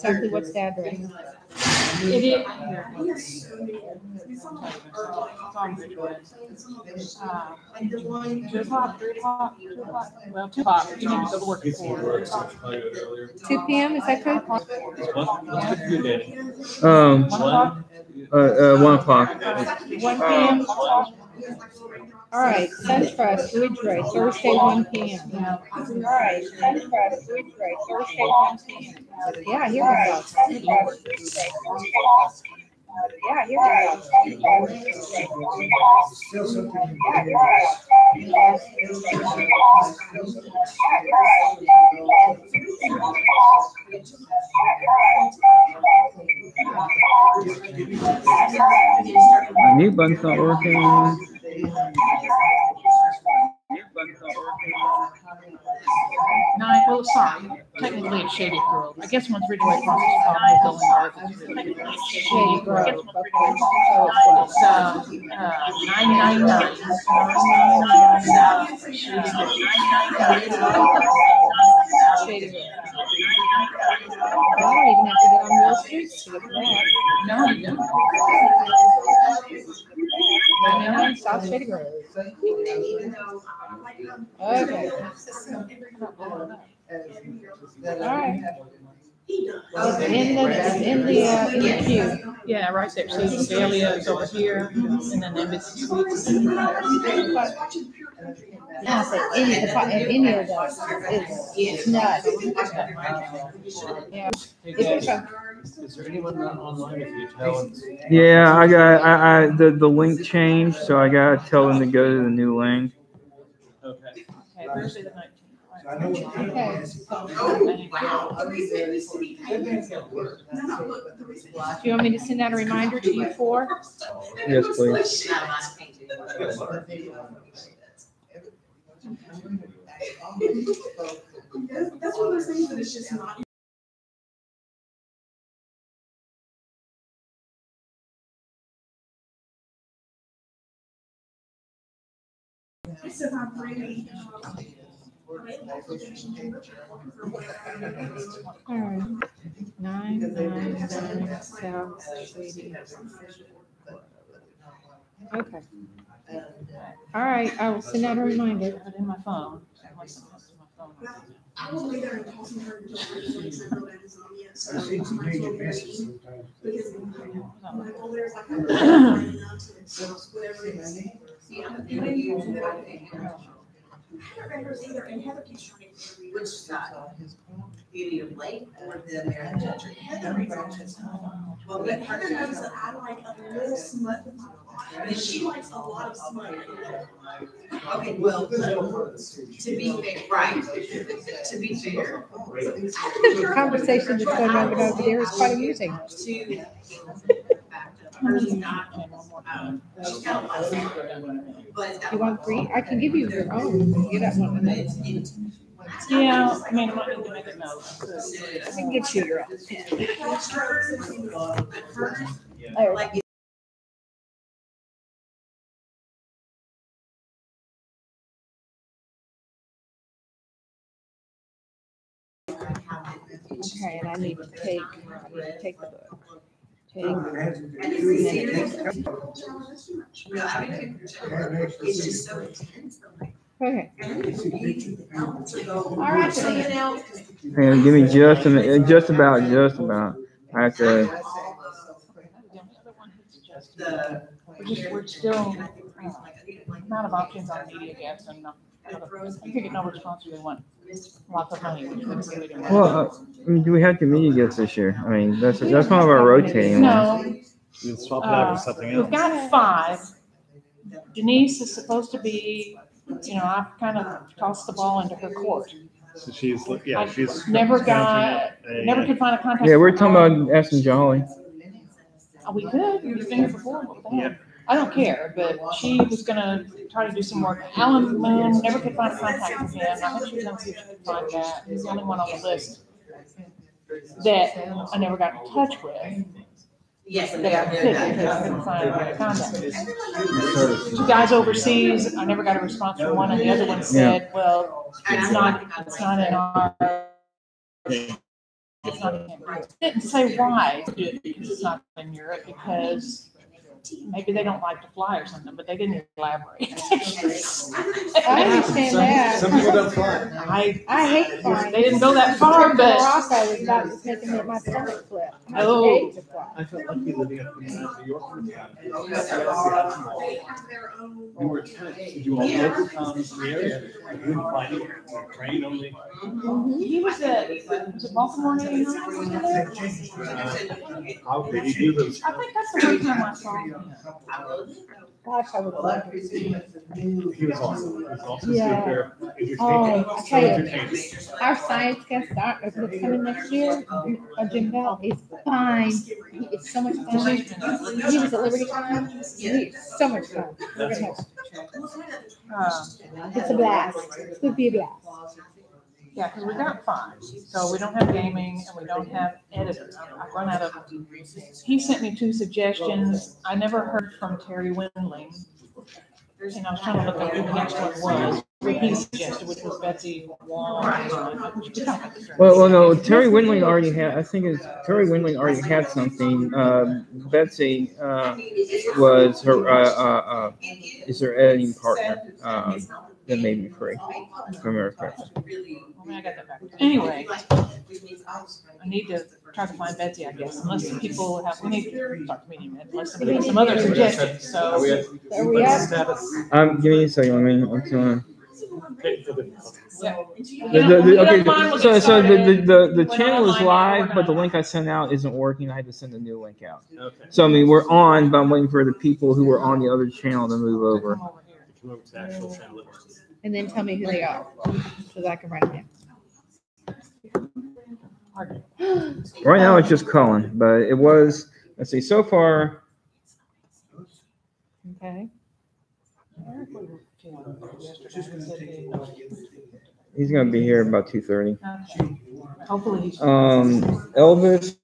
exactly what's the address? It is. Two o'clock, 3 o'clock, 2 o'clock. Well, 2 o'clock. You need to go to work at 4. 2 p.m. Is that good? 1 o'clock. 1 o'clock. 1 p.m. All right, SunTrust Ridgeway, Thursday, 1 p.m. All right, SunTrust Ridgeway, Thursday, 1 p.m. Yeah, here we go. SunTrust Ridgeway, Thursday, 1 p.m. Yeah, here we go. SunTrust Ridgeway, Thursday, 1 p.m. Yeah, here we go. SunTrust Ridgeway, My mute button's not working. Nine. Well, sorry. Technically, it's Shady Grove. I guess once Ridgeway crosses Poplar going north, it's really Shady Grove. Okay. It's 999. Shady Grove. Shady Grove. I don't even have to get on Wall Street to get that. No, you don't. 99 South Shady Grove. Okay. All right. In the queue. Yeah, right there. See, Dahlia is over here, and then Embassy Suites. Yeah, so any of those is nuts. Yeah. Is there anyone online if you tell? Yeah, I got the link changed, so I gotta tell them to go to the new link. Okay. Okay, Thursday the 19th. Okay. Do you want me to send out a reminder to you four? Yes, please. That's one of those things that it's just not. So if I'm really, All right. 999 South Shady. Okay. All right. I will send out a reminder. I have it in my phone. I will lay there and call some her until she's real bad insomnia. So I might as well get ready. Because I'm like, well, there's like enough to whatever it is. I haven't read hers either, and Heather keeps trying to read Which side? Beauty of Lake or the American Gentry? Heather reads all this. Well, But Heather knows that I like a little smut with my plot, and she likes a lot of smut. Okay, well, to be fair, right, to be fair. The conversation that's going on over there is quite amusing. Hers not, she's got a lot of stuff, but it's got. You want three? I can give you your own. You got one. Yeah, I mean, I might need to make a note. I can get you your own pen. Oh, like. Okay, and I need to take the book. Take. No, I mean, it's just so intense. Okay. All right, something else. Hang on, give me just a minute. Just about. I have to. We're still amount of options on media guests and you get no response. We want lots of money. Well, I mean, do we have community guests this year? I mean, that's one of our rotating ones. No. You can swap it out with something else. We've got 5. Denise is supposed to be, I've kind of tossed the ball into her court. So she's never could find a contact. Yeah, we're talking about Aston Jolly. We could. You've been here before. Yeah. I don't care, but she was going to try to do some work. Alan Moon never could find a contact with him. I think she was going to see if she could find that. He's the only one on the list that I never got in touch with. Yes, That I could because I couldn't find a contact. 2 guys overseas, I never got a response from one, and the other one said, well, it's not in our it's not in Europe. It didn't say why to do it because it's not in Europe, because maybe they don't like to fly or something, but they didn't elaborate. I understand that. Some people don't fly. I hate flying. They didn't go that far, Trip to but Morocco was about just making my stomach flip. I Oh. hate to fly. I felt lucky living up in New York. They have their own. We were tenants. We do all local comms in the area. We wouldn't fly anywhere. Train only. he was at, was it Baltimore maybe? How did he do those? I think that's the first time I saw him. Gosh, I would love to see it. He was awesome. He was also Yeah. super Oh, entertaining. I So tell you, entertaining. our science guest doctor is coming next year. Jim Bell, he's fine. It's so much fun. He was at Liberty Con. It's so much fun. We're gonna have- It's a blast. It's gonna be a blast. Yeah, because we got 5, so we don't have gaming and we don't have editor. I've run out of. He sent me 2 suggestions. I never heard from Terry Windling, and I was trying to look up who the next one was. He suggested, which was Betsy Wong. Well, no, Terry Winley already had. I think it's Terry Winley already had something. Betsy was her is her editing partner that made me free from her correctly. I got that back. Anyway, I need to try to find Betsy, I guess, unless the people have, we need to start meeting, unless somebody has some other suggestions, Are we so. at Are we up? status? Give me a second. I'm telling. Yeah. Okay, so the channel is live, but the link I sent out isn't working. I had to send a new link out. Okay. So I mean, we're on, but I'm waiting for the people who were on the other channel to move over. Come over to the actual channel. that works. And then tell me who they are, so that I can write them down. Right now it's just Cullen, but it was. Let's see. So far, Okay. he's gonna be here about 2:30. Hopefully he's. Elvis,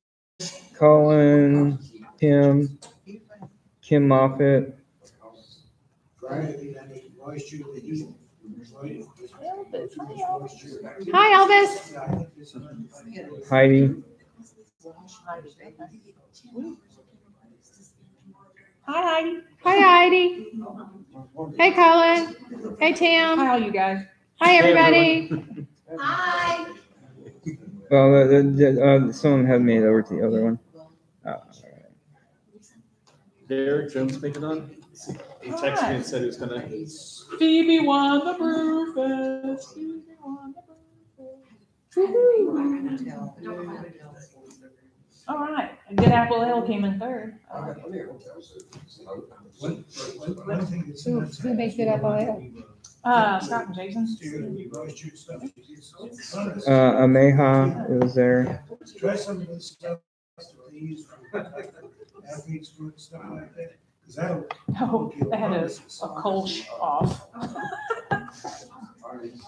Cullen, Kim Moffitt. Hi, Elvis. Heidi. Hi, Heidi. Hi, Heidi. Hey, Colin. Hey, Tim. Hi, all you guys. Hi, everybody. Hi. Well, someone had made it over to the other one. Derek Jones make it on? He texted me and said he was gonna. Phoebe won the brew fest. Phoebe won the brew fest. All right, a good apple ale came in 3rd. Who makes it up on it? Scott and Jason. Ameha, it was there. Try some of this stuff that they use for athletes food and stuff like that. 'Cause that'll. Oh, they had a Kolsch off.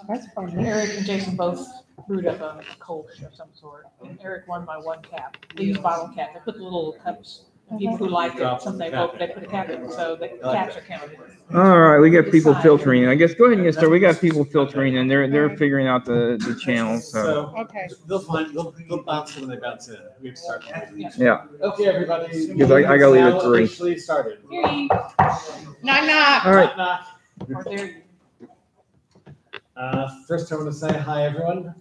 That's funny. Eric and Jason both brewed up a Kolsch of some sort. And Eric won by 1 cap. They use bottle cap. They put the little cups. And people who like it, some they put a cap in, so the caps are counted. All right, we got people filtering in. I guess go ahead and get started. We got people filtering in. They're figuring out the channels. So Okay. They'll find, they'll bounce when they bounce in. We have to start. yeah. Okay, everybody. Because I gotta leave at Now 3. Officially started. Here you Knock, knock. All right. Knock, or there you. First, I want to say hi, everyone.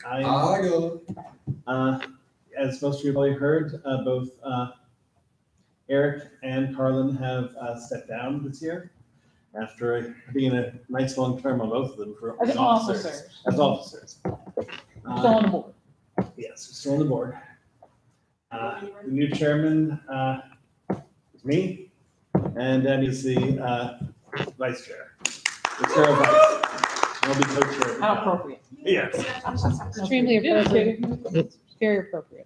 As most of you probably heard, both Eric and Carlin have stepped down this year after being a nice long term on both of them for As officers. As officers. Still on the board. Yes, still on the board. The new chairman is me, and then is the vice chair. The chair of vice. I'll be co-chair. How appropriate. Yes. Extremely appropriate. Very appropriate.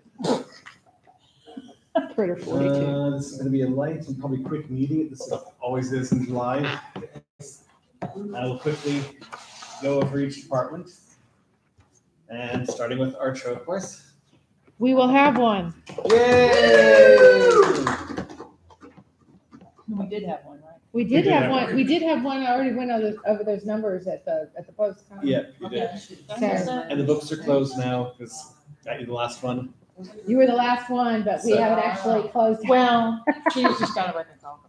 Critter 42. This is going to be a light and probably quick meeting. This always is in July. I will quickly go over each department, and starting with our show, of course. We will have one. Yay! We did have one, right? We did have one. We did have one. I already went over those numbers at the post. Yeah, you did. Okay. And the books are closed now because got you the last one. You were the last one, but we haven't actually closed. Well, she's just gotta reconcile.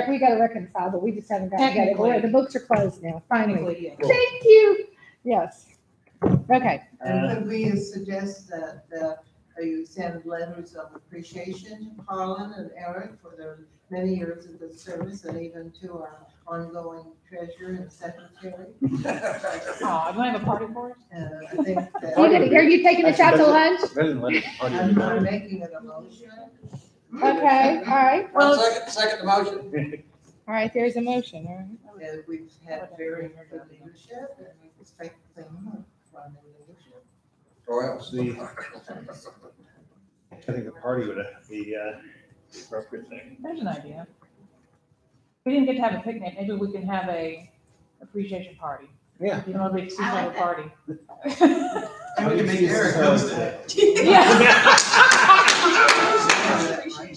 We gotta reconcile, but we just haven't got together. The books are closed now, finally. Technically, yeah. Thank you. Yes. Okay. Could we suggest that you send letters of appreciation to Carlin and Eric for their many years of good service, and even to our ongoing treasurer and secretary? Oh, do I have a party for it? I think that. Are you taking us out to lunch? I'm not making it a motion. Okay, all right. Well, Second the motion. All right, there's a motion, all right. And we've had very good leadership, and we expect the same from the leadership. Or else. I think the party would be the appropriate thing. there's an idea. We didn't get to have a picnic, maybe we can have a appreciation party. Yeah. You know, it's some sort of party. And we can make Eric host it. Yeah.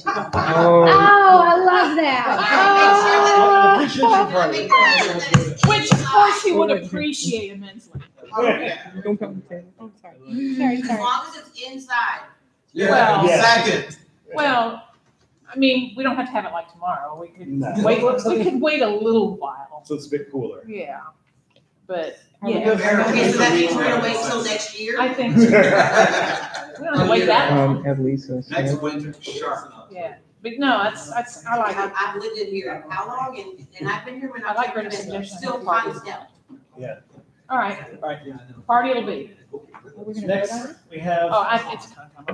Oh, I love that. Appreciation party. Which, of course, he would appreciate immensely. Don't come. Oh, sorry. As long as it's inside. Well, Second. Well, I mean, we don't have to have it like tomorrow. We could No. wait a little while. So it's a bit cooler. Yeah. But, Yeah. yeah, Okay, so that means we're gonna wait till next year? I think so. We don't have to wait that long. At Lisa. Next winter, sharp. Yeah. But no, that's, I like it. I've lived in here how long, and I've been here when I like I've Greta's been suggestion. still kind of down. All right, Right. party it'll be. Are we gonna vote Next, on it? we have. Oh, it's a con. I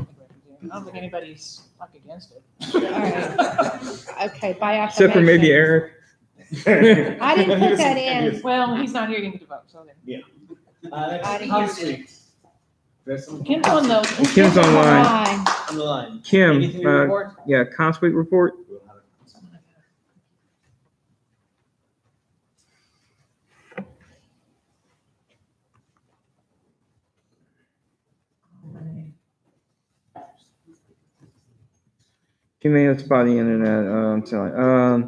don't think anybody's like against it. All right. Okay, by acclamation. Except for maybe Eric. I didn't put that in. Well, he's not here, you get to vote, so then. I Next, didn't Con hear Suite. There's some Kim's on those. Kim's online. Fine. on the line. Kim, Anything to report? yeah, Consuite report. Kim may have spotty internet. I'm sorry.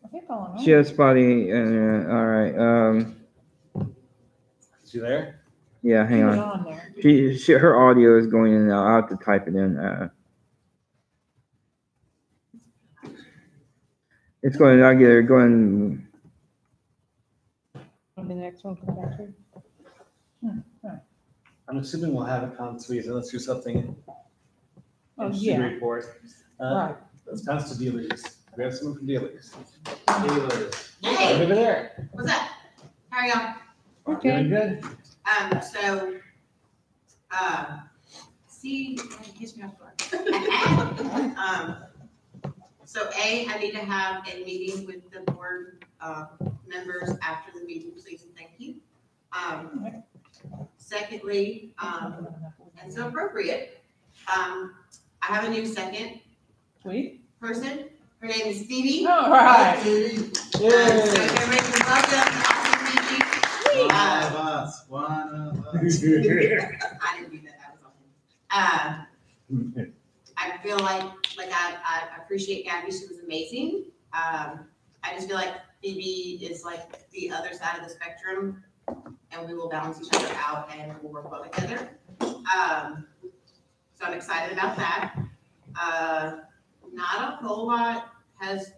Okay, Colin. She has spotty internet. All right. Is she there? Yeah, hang Put it on. there. Her audio is going in and out. I'll have to type it in. It's going. I'll get her going. The next one come back to. I'm assuming we'll have a Con Suite, so let's do something. Oh, Interesting yeah. report. Right. Let's pass to dealers. We have someone from dealers. Hey, Over there. what's up? How are y'all? Doing good. So, see, kiss me off so I need to have a meeting with the board, members after the meeting, please and thank you. Secondly, and so appropriate, I have a new second Sweet. person. Her name is Phoebe. All right. So everybody can welcome to awesome meeting. One of us. I didn't do that. That was awesome. I feel like I appreciate Gabby. She was amazing. I just feel like Phoebe is like the other side of the spectrum, and we will balance each other out and we'll work well together. So I'm excited about that. Not a whole lot has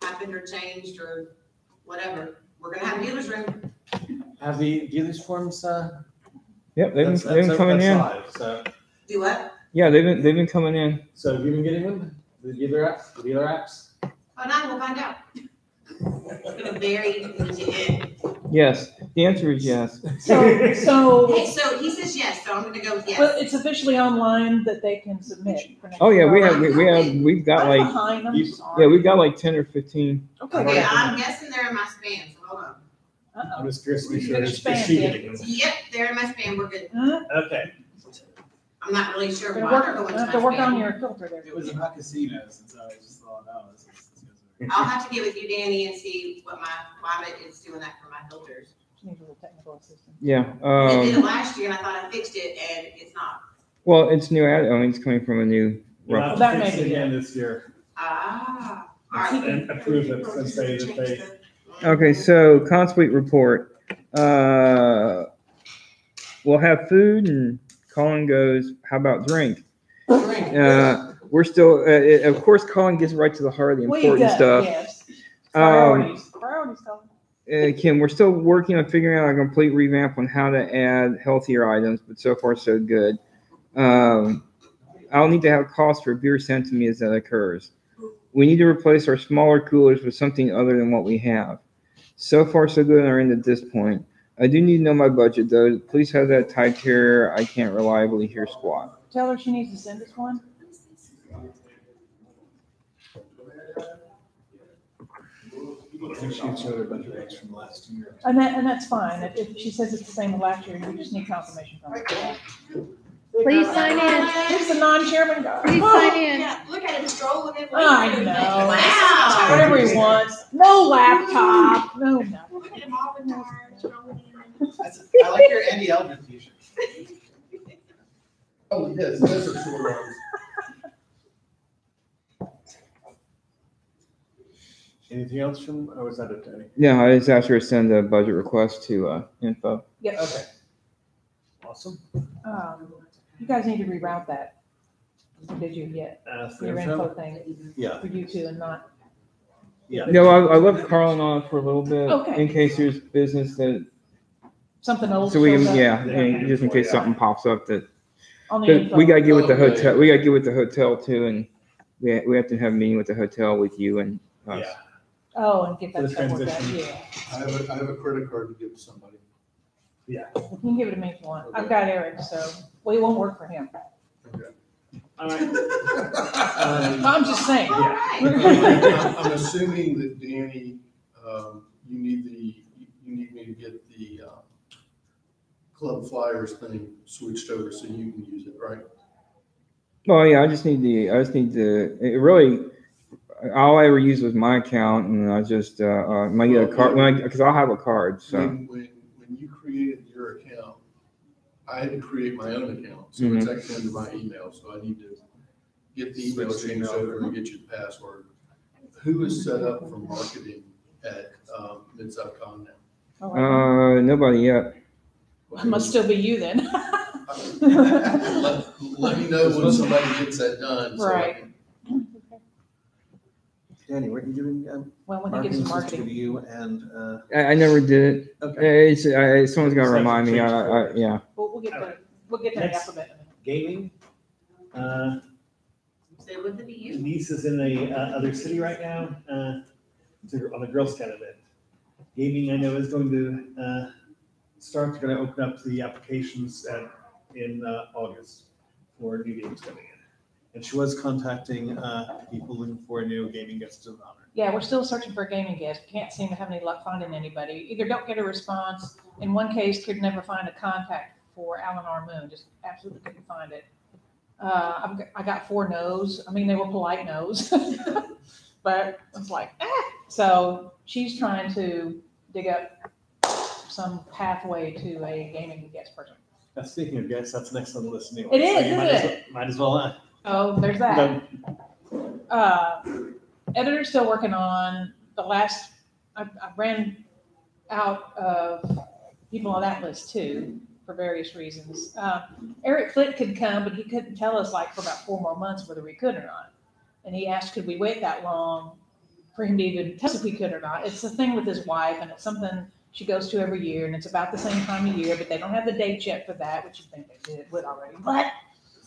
happened or changed or whatever. We're gonna have a dealer's room. Have the dealers forms, Yep, they've that's been coming in. live, so. Do what? Yeah, they've been coming in. So have you been getting them? The dealer apps? Oh, no, we'll find out. It's gonna vary in. Yes, the answer is yes. So, Hey, so he says yes, so I'm gonna go with well, yes. it's officially online that they can submit. For next Oh yeah, year. we've got I'm like behind, I'm you- sorry. we've got like 10 or 15. Okay, I'm guessing they're in my spam, so hold on. Uh-oh. I'm just curious to be You sure. get Is your spam, she yeah. getting them? Yep, they're in my spam, we're good. Huh? Okay. I'm not really sure Gonna why work, they're going to have my to work on spam. your filter there. It was about casinos, and so I just thought, oh, this is. I'll have to get with you, Danny, and see why it's doing that for my filters. Needs a little technical assistance. Yeah. They did it last year and I thought I fixed it and it's not. Well, it's new. I mean, it's coming from a new. We'll have That to may fix it be again this year Ah, all right. and approve it since they, Change the Okay, so Consuite report. We'll have food, and Colin goes, "How about drink?" We're still, of course, Colin gets right to the heart of the Well, important stuff. yes. Priorities, Colin. Kim, we're still working on figuring out a complete revamp on how to add healthier items, but so far so good. I'll need to have costs for beer sent to me as that occurs. We need to replace our smaller coolers with something other than what we have. So far so good on our end at this point. I do need to know my budget though. Please have that typed here. I can't reliably hear squat. Tell her she needs to send us one. And she showed a bunch of things from last year. And that's fine. If she says it's the same as last year, we just need confirmation from her. Please sign in. Who's the non-chairman guy? Please sign in. Yeah, look at him strolling in. I know. Wow. Whatever he wants. No laptop. No nothing. Look at him all retired, strolling in. I like your Andy Elder t-shirt. Oh, yes, those are short ones. Anything else from, or was that it, Tony? Yeah, I just asked her to send a budget request to info. Yep. Okay. Awesome. You guys need to reroute that. Or did you yet? For Your info? info thing Yeah, for you two and not. yeah. No, I left Carlin on for a little bit Okay. in case there's business that, Something old. so we shows can, up yeah, and just in case something pops up that. on the But info. we gotta get with the Oh, yeah, hotel. yeah. We gotta get with the hotel too, and we have to have a meeting with the hotel with you and us. Yeah. Oh, and get For that the stuff worked out, transition. yeah. I have a credit card to give to somebody. You can give it to me if you want. I've got Eric, so, well, it won't work for him. All right. I'm just saying. I'm assuming that Danny, you need me to get the club flyers thing switched over so you can use it, right? Oh yeah, I just need the. It really, all I ever used was my account, and I just might get a card because I'll have a card. So When you created your account, I had to create my own account, so it's actually under my email, so I need to get the email Switch the changed email. over and get you the password. Who is set up for marketing at MidSouthCon now? nobody yet. It must still be you then. Let me know when somebody gets that done. So I Right. can- Danny, weren't you doing Well, when he gets marketing to supposed to be marketing. you and I never did it. okay. Someone's got to remind me. Yeah. We'll get to the Next. alphabet. Gaming. So would it be you? Denise is in a other city right now, on a Girl Scout event. Gaming, I know, is going to start. They're going to open up the applications in August for new games coming in. And she was contacting people looking for a new gaming guest of honor. Yeah, we're still searching for a gaming guest. Can't seem to have any luck finding anybody. Either don't get a response. In one case, could never find a contact for Alan R. Moon. Just absolutely couldn't find it. I got 4 no's. I mean, they were polite no's, but it's like, So she's trying to dig up some pathway to a gaming guest person. Now, speaking of guests, that's next on the list anyway. It is, So you isn't might as well. Oh, there's that. Editor's still working on the last, I ran out of people on that list too, for various reasons. Eric Flick could come, but he couldn't tell us like for about 4 more months whether we could or not. And he asked, could we wait that long for him to even tell us if we could or not? It's the thing with his wife, and it's something she goes to every year, and it's about the same time of year, but they don't have the dates yet for that, which you think they would already. But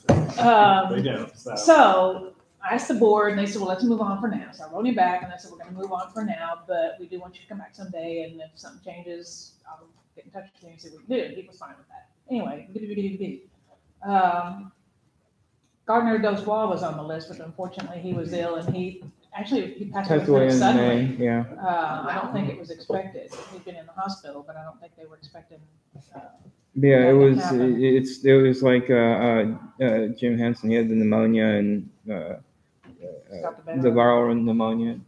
They don't. so I asked the board, and they said, well, let's move on for now. So I wrote him back, and I said, we're going to move on for now, but we do want you to come back someday, and if something changes, I'll get in touch with you and see what we can do. He was fine with that. Anyway, Gardner Dozois was on the list, but unfortunately he was ill, and he passed Passed away away in suddenly. May. Yeah. I don't think it was expected. He'd been in the hospital, but I don't think they were expecting. Yeah, That it was. happened. It was like Jim Henson. He had the pneumonia and Got the better the of it. viral pneumonia.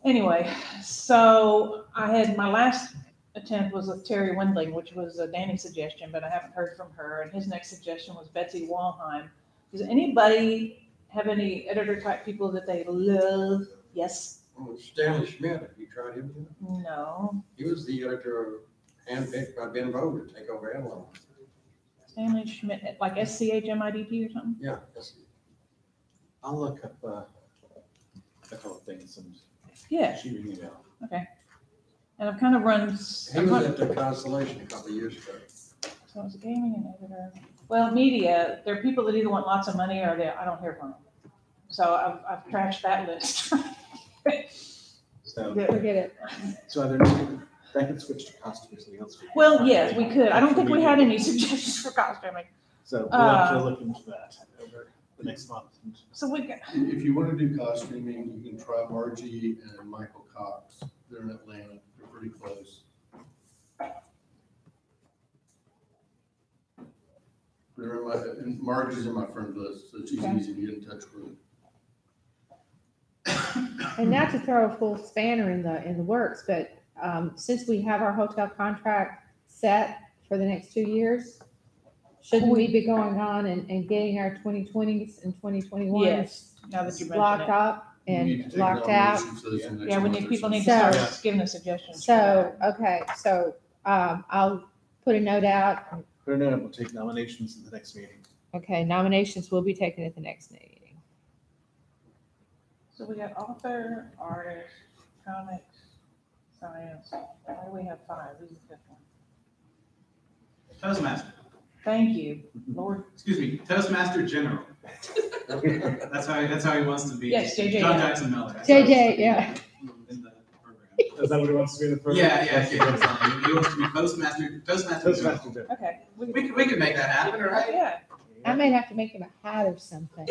Anyway, so I had my last attempt was with Terry Windling, which was a Danny suggestion, but I haven't heard from her. And his next suggestion was Betsy Walheim. Does anybody have any editor type people that they love? Yes. Stanley Schmidt, have you tried him yet? No. He was the editor handpicked by Ben Bowman to take over Avalon. Stanley Schmidt, like SCHMIDT or something? Yeah, that's, I'll look up a couple of things and Yeah, shoot an email. okay. And I've kind of run, he was at the Constellation a couple of years ago. so it's gaming and editor. Well, media, there are people that either want lots of money or I don't hear from them. So I've trashed that list. So, Forget it. so either that can switch to costume or something else. Well, yes, we could. I don't think we had any suggestions for costuming. So we'll have to look into that over the next month. So we got, If you want to do costuming, you can try Margie and Michael Cox. They're in Atlanta. They're pretty close. They're in and Margie's in my friend list, so she's Okay. easy to get in touch with. And not to throw a full spanner in the works, but since we have our hotel contract set for the next 2 years, shouldn't we be going on and getting our 2020s and 2021s yes, now that you locked mention up You need to and take locked out? nominations for those in the it. next Yeah, we month need, or people so. need to So- start giving us suggestions. So, okay, so I'll put a note out. Put a note, we'll take nominations in the next meeting. Okay, nominations will be taken at the next meeting. So we got author, artist, comics, science. Why do we have 5? Who's the 5th one? Toastmaster. Thank you, Lord. Excuse me, Toastmaster General. That's how he wants to be. Yes, JJ, John yeah. Jackson Miller. JJ, yeah. In the program. Is that what he wants to be in the program? Yeah. He wants to be Toastmaster General. General. Okay. We can make that happen, right? Yeah. I may have to make him a hat or something.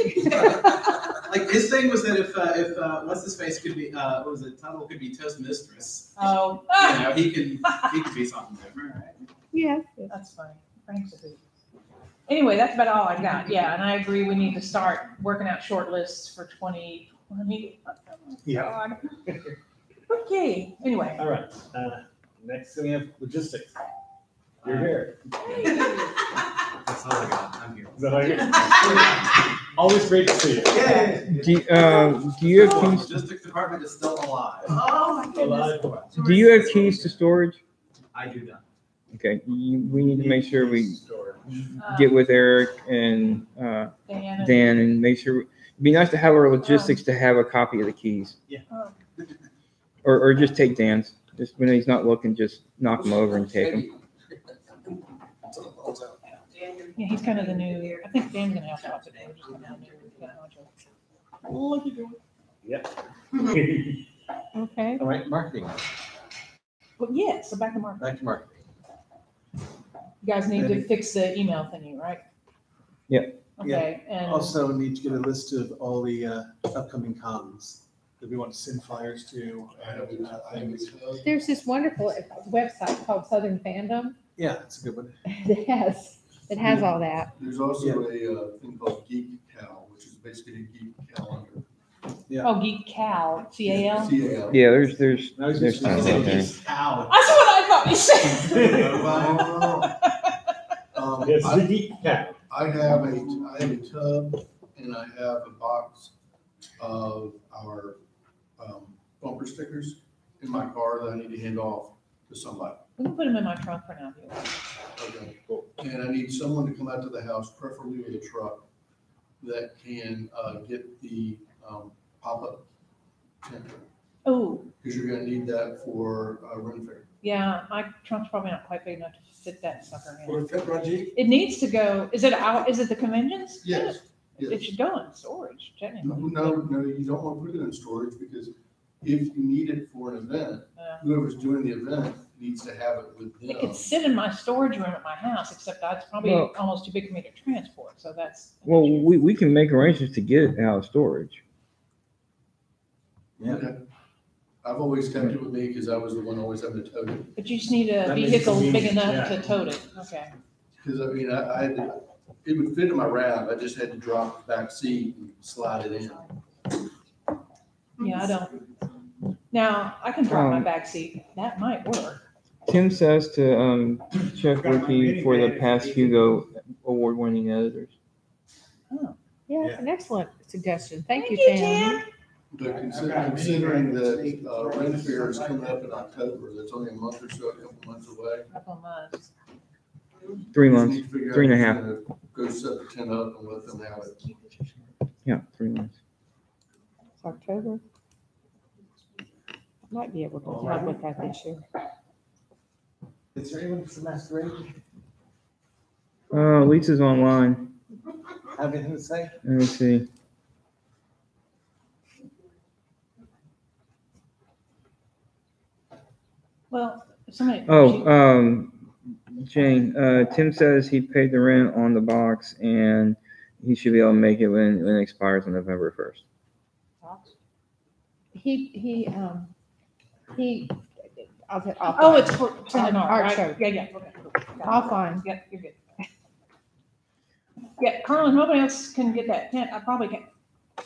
Like his thing was that if what's his face could be what was it, title could be Toast Mistress. Oh, You know, he could be something different, right? Yeah. that's funny. Frank's a hoot. Anyway, that's about all I got. Yeah, and I agree. We need to start working out short lists for 2020. Yeah. Okay. Anyway. All right. Next we have logistics. You're here. That's all I got. I'm here. Is that all you? Always great to see you. Yay! Do you have Oh, keys? logistics department is still alive. Oh, my goodness. Alive. Do you have keys to storage? I do not. Okay, we need to make sure we Store. get with Eric and Dan and make sure. It'd be nice to have our logistics to have a copy of the keys, Oh, or just take Dan's. Just when he's not looking, just knock him over and take him. yeah, he's kind of the new. I think Dan's gonna help out today. We're just gonna have new technology. Yep. Okay. All right, marketing. Well, yeah. So back to Mark. Back to marketing. You guys need to fix the email thingy, right? Yeah. Okay. And Also need to get a list of all the upcoming cons that we want to send flyers to. There's this wonderful website called Southern Fandom Yeah, that's a good one. that has all that. There's also a thing called Geek Cal, which is basically a geek calendar. oh, Geek Cal, CAL. CAL. Yeah, there's Now he's there's just- tons He out said there. geese cow. That's what I thought you said. It's the Geek Cat. I have a tub and I have a box of our bumper stickers in my car that I need to hand off to somebody. We can put them in my trunk for now. Okay, cool. And I need someone to come out to the house, preferably with a truck, that can get the pop-up tent. Oh, Because you're gonna need that for Ren Fair. yeah, my trunk's probably not quite big enough to fit that sucker in. For Fit Rajiv? It needs to go, is it out, is it the conventions? Yes, It yes. should go in storage, technically. No, you don't want to put it in storage because if you need it for an event, Yeah. whoever's doing the event needs to have it with It them. could sit in my storage room at my house, except that's probably Well- almost too big for me to transport, so that's. Well, we can make arrangements to get it out of storage. Yeah. Okay. I've always kept it with me because I was the one always having to tote it. But you just need a That makes it vehicle big convenient, enough yeah. to tote it, okay. Because I mean, I had to, it would fit in my RAV. I just had to drop the back seat and slide it in. Yeah, I don't. Now, I can drop my Um, back seat, that might work. Tim says to check with you for the past Hugo award-winning editors. Yeah, that's an excellent suggestion. Thank you, Thank you, Tim. But considering that Ren Fair is coming up in October, that's only a month or so, a couple months away. Couple months. 3 just months, need to figure out 3.5. who's gonna Go set the tent up and let them have it. Yeah, 3 months. It's October. I might be able to help with that this year. Is there anyone from Masquerade? Lisa's online. Have anything to say? Let me see. Well, if somebody. Jane, Tim says he paid the rent on the box and he should be able to make it when it expires on November 1st. He, I'll. Oh, it's for Seminar, Art right? show. Yeah, yeah. Okay. I'll find. Yeah, you're good. Yeah, Carl, if nobody else can get that tent, I probably can.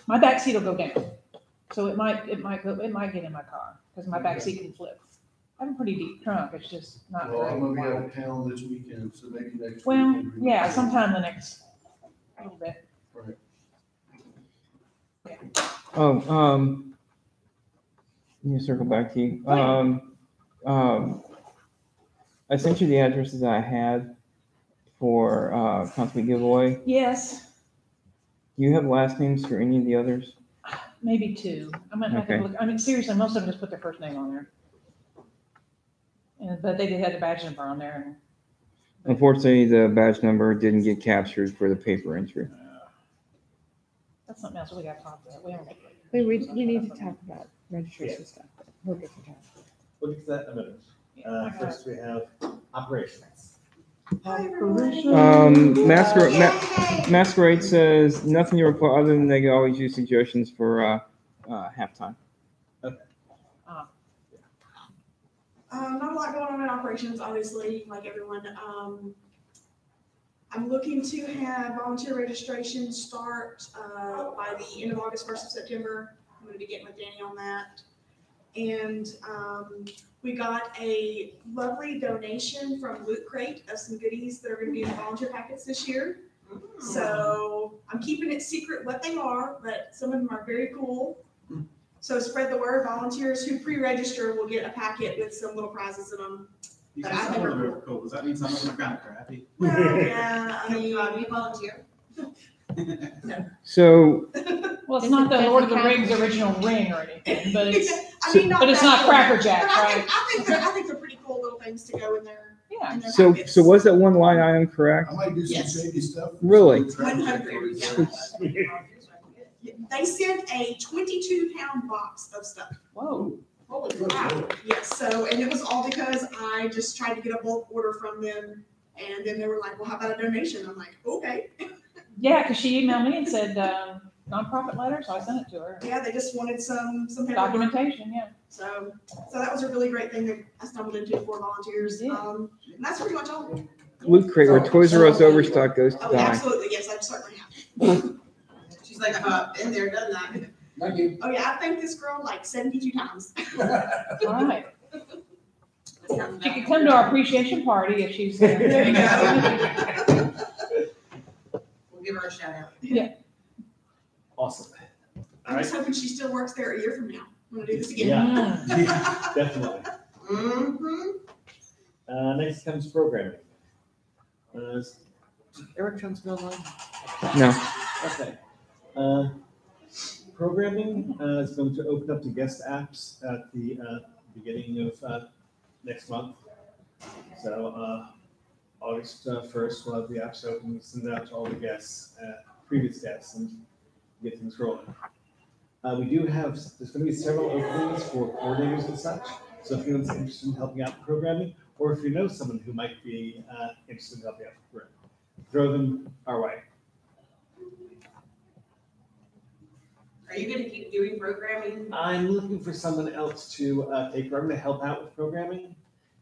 My back seat will go down. So it might get in my car because my back seat can flip. I have a pretty deep trunk. It's just not Well, I'm gonna be very out wide. of town this weekend, so maybe next Well, weekend. we yeah, can- sometime the next little bit. Right. Let me circle back to you. I sent you the addresses I had for Constantly giveaway. Yes, Do you have last names for any of the others? maybe two. I might have to Okay. look. I mean, seriously, most of them just put their first name on there. But they did have the badge number on there. Unfortunately, the badge number didn't get captured for the paper entry. That's something else we got to talk about. We haven't. We need to talk about registration stuff. We'll get to that. We'll get to that in a minute. First, we have operations. Hi, everyone. Masquerade says nothing to report other than they can always use suggestions for halftime. Not a lot going on in operations, obviously, like everyone. I'm looking to have volunteer registration start by the end of August, 1st of September. I'm gonna be getting with Danny on that. And we got a lovely donation from Loot Crate of some goodies that are gonna be in the volunteer packets this year. So I'm keeping it secret what they are, but some of them are very cool. So spread the word. Volunteers who pre-register will get a packet with some little prizes in them. You But said I some think of them we're are cool. Does that mean some of them are kind of crappy? Well, yeah, I Can mean, you volunteer? So, Well, it's Does not it- the does Lord it of the count? Rings original ring or anything, but it's I mean, but it's that not cool. Cracker Jack, But I right? think they're pretty cool little things to go in there. Yeah. In their so packets. was that one line item correct? I might do some Yes. shady stuff. Really? 100, They sent a 22-pound box of stuff. Whoa. Holy crap. Yes, so, and it was all because I just tried to get a bulk order from them, and then they were like, well, how about a donation? I'm like, okay. Yeah, because she emailed me and said nonprofit letter, so I sent it to her. Yeah, they just wanted some paperwork. Documentation, yeah. So that was a really great thing that I stumbled into for volunteers. You did. And that's pretty much all. Loot Crate, where Toys R Us overstock goes to Oh, die. absolutely, yes, I certainly have. She's like, been there, done that. Thank you. Oh, yeah, I thanked this girl like 72 times. All right. She could come to our appreciation party if she's there. There you go. We'll give her a shout out. Awesome. I'm just hoping she still works there a year from now. I'm gonna do this again. Yeah, definitely. Mm-hmm. Next comes programming. Is Eric Johnson online? No. Okay. Programming is going to open up to guest apps at the beginning of next month. So August 1st, we'll have the apps open, we'll send it out to all the guests, previous guests, and get things rolling. We do have, there's going to be several openings for coordinators and such. So if anyone's interested in helping out with programming, or if you know someone who might be interested in helping out with programming, throw them our way. Are you gonna keep doing programming? I'm looking for someone else to take over to help out with programming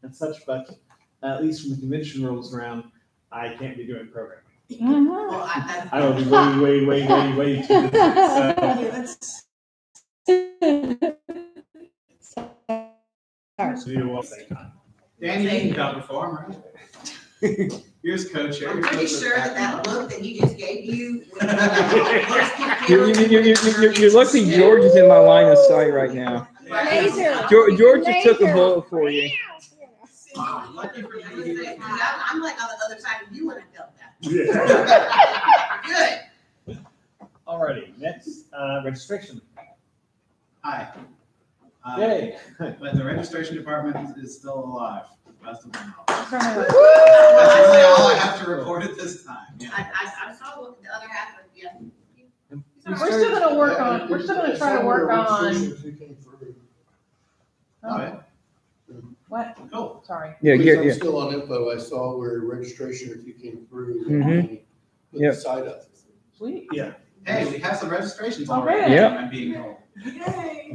and such, but at least when the convention rolls around, I can't be doing programming. Well, I will be way too busy. So, Sorry. So you will say, Danny, you can help perform, right? Here's co-chair. I'm pretty sure that look that he just gave you. You're lucky George is in my line of sight right now. Laser. George just took a Laser. bullet for you. Lucky for you. I'm like on the other side of you when I felt that. Good. Alrighty, next, registration. Hi. Yay. But the registration department is still alive. Best of my knowledge. That's That's really all I have to report at this time. Yeah. I saw what the other half of, yeah. We're still gonna work on, we're still gonna try to work on, Oh, what? cool. Sorry. Yeah, I'm yeah. still on info. I saw where registration, if you came through. Mhm. Put Yep. the site up. Sweet. Yeah. Hey, we have some registrations Already? already. Yep. I'm being told.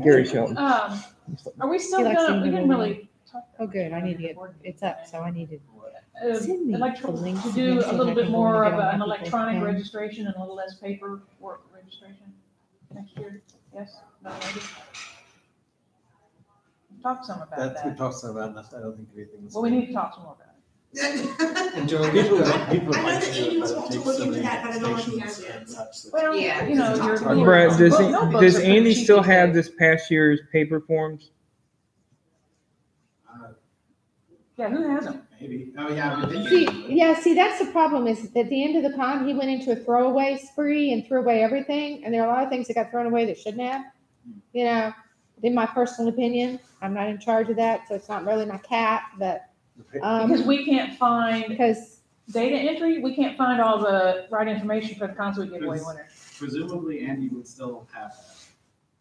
Gary Shelton. Are we still He likes gonna, to we know didn't more. really talk. Oh, good. I need to get, it's up, so I need to. Send me I'd like the links to again do so a that little I bit can go more and of get on an my people's electronic pen. registration and a little less paperwork registration next year. Yes? No, maybe? Talk some about That's, we that. talked some about that. I don't think anything's. Well, we need to talk some more about it. And Joe, people, people I know like that to Andy do was it, wanting but to it look takes so into many that, but I don't know if he stations has yet. and such. that- Yeah. Well, you know, your Brad, does, notebooks are does pretty Andy cheap still these have days. this past year's paper forms? Yeah, who has them? Maybe. Oh, yeah, I've been See, thinking. yeah, see, that's the problem is at the end of the con, he went into a throwaway spree and threw away everything. And there are a lot of things that got thrown away that shouldn't have. You know, in my personal opinion, I'm not in charge of that, so it's not really my cat, but, Because we can't find because, data entry, we can't find all the right information for the concert giveaway winner. Presumably Andy would still have that.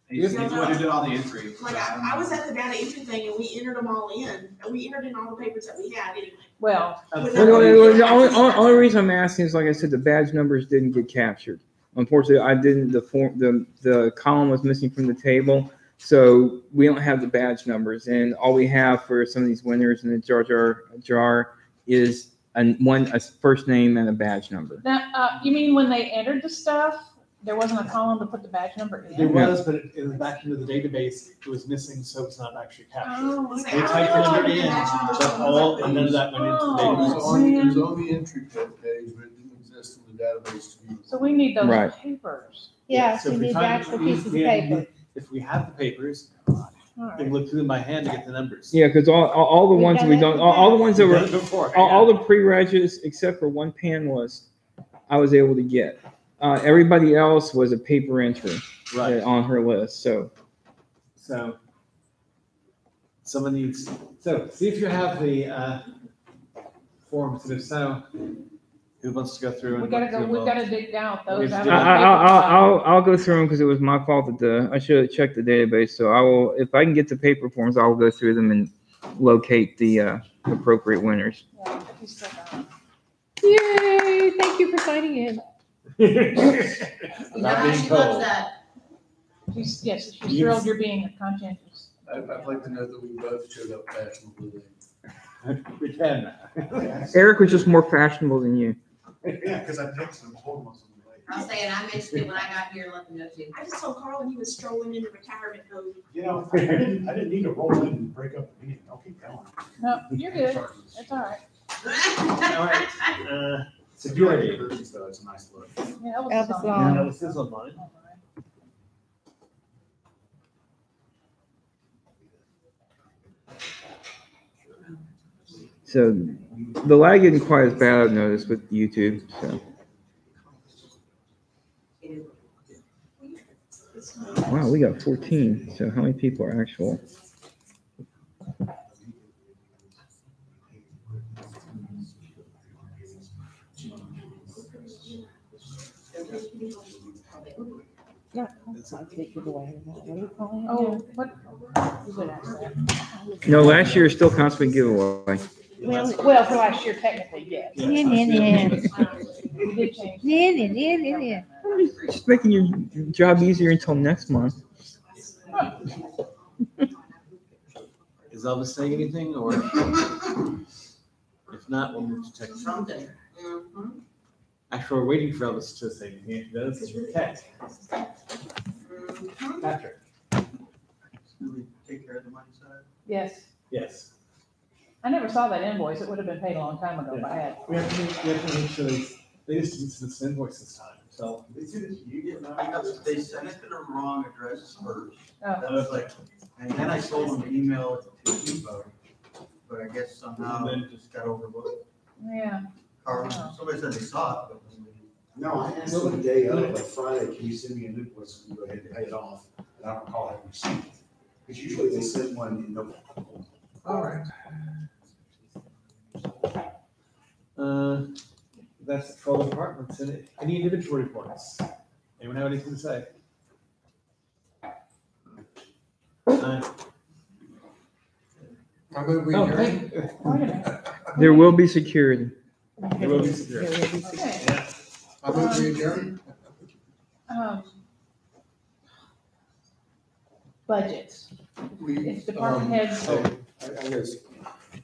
He's Yes. the one who did all the entry. Like, I was at the data entry thing and we entered them all in, and we entered in all the papers that we had anyway. Well, Well, the only reason I'm asking is, like I said, the badge numbers didn't get captured. Unfortunately, I didn't, the column was missing from the table, so we don't have the badge numbers. And all we have for some of these winners in the jar is a first name and a badge number. now, you mean when they entered the stuff, there wasn't a column to put the badge number There in? was, but it was back into the database. It was missing, so it's not actually captured. Oh, It's They like, typed the number in, Oh. but all, and none of that went into the It was database. on, it was on the entry page, but it didn't exist in the database to be. So we need those Right. papers. yeah, So we if we need the find- actual pieces of yeah, paper. If we have the papers, All we right. can look through them by hand to get the numbers. Yeah, because all the We've ones done we that don't, in the all the ones that We've were, done it before. all the pre-regis, except for one panelist, I was able to get. Everybody else was a paper entry Right. on her list, so. So someone needs, so see if you have the forms, and if so, who wants to go through and We gotta look go, through we them? gotta dig out those. We out have of to the do paper file. I'll go through them because it was my fault that I should have checked the database. So I will, if I can get the paper forms, I'll go through them and locate the appropriate winners. Yeah, he's still got it. Yay, thank you for signing in. You know Without how being she loves told. that. Yes, she's thrilled you're being conscientious. I'd like to know that we both showed up fashionably. We can. Eric was just more fashionable than you. Yeah, because I texted him, hold on. I'll say, and I mentioned it when I got here and let them know too. I just told Carl he was strolling into retirement mode. You know, I didn't need to roll in and break up the meeting. I'll keep going. No, you're good. It's all right. All right, security. So it's a nice look. Yeah, Elvis is Elvis on. Long. That was his on mine. So the lag isn't quite as bad, I've noticed, with YouTube. So wow, we got 14. So how many people are actual? Not like big giveaway. What are you calling it? Oh, what? You would ask that. No, last year still constant giveaway. Well, for last year, technically, yes. Yeah, yeah, We did change. yeah. Just making your job easier until next month. Is Elvis saying anything, or if not, we'll move to tech. Something. Mhm. Actually, we're waiting for Elvis to say anything. If he does, tech. Mhm. Patrick. Should we take care of the money side? Yes. Yes. I never saw that invoice. It would have been paid a long time ago if I had. We have to make sure they just didn't send this invoice this time, so. They sent it to you, no, they sent it to the wrong address first. Oh. I was like, and then I told them to email it to Depot, but I guess somehow it just got overlooked. Yeah. Carl, somebody said they saw it, but. No, I asked them the day of, like Friday, can you send me an invoice and go ahead and pay it off? And I don't recall having received it. Because usually they send one in November. All right. That's for all departments. Any individual reports? Anyone have anything to say? I move we Oh, adjourn. thank- Wait a minute. There will be security. There will be security. There will be security. Yeah. I move we adjourn. Budgets. We, It's department heads. I guess,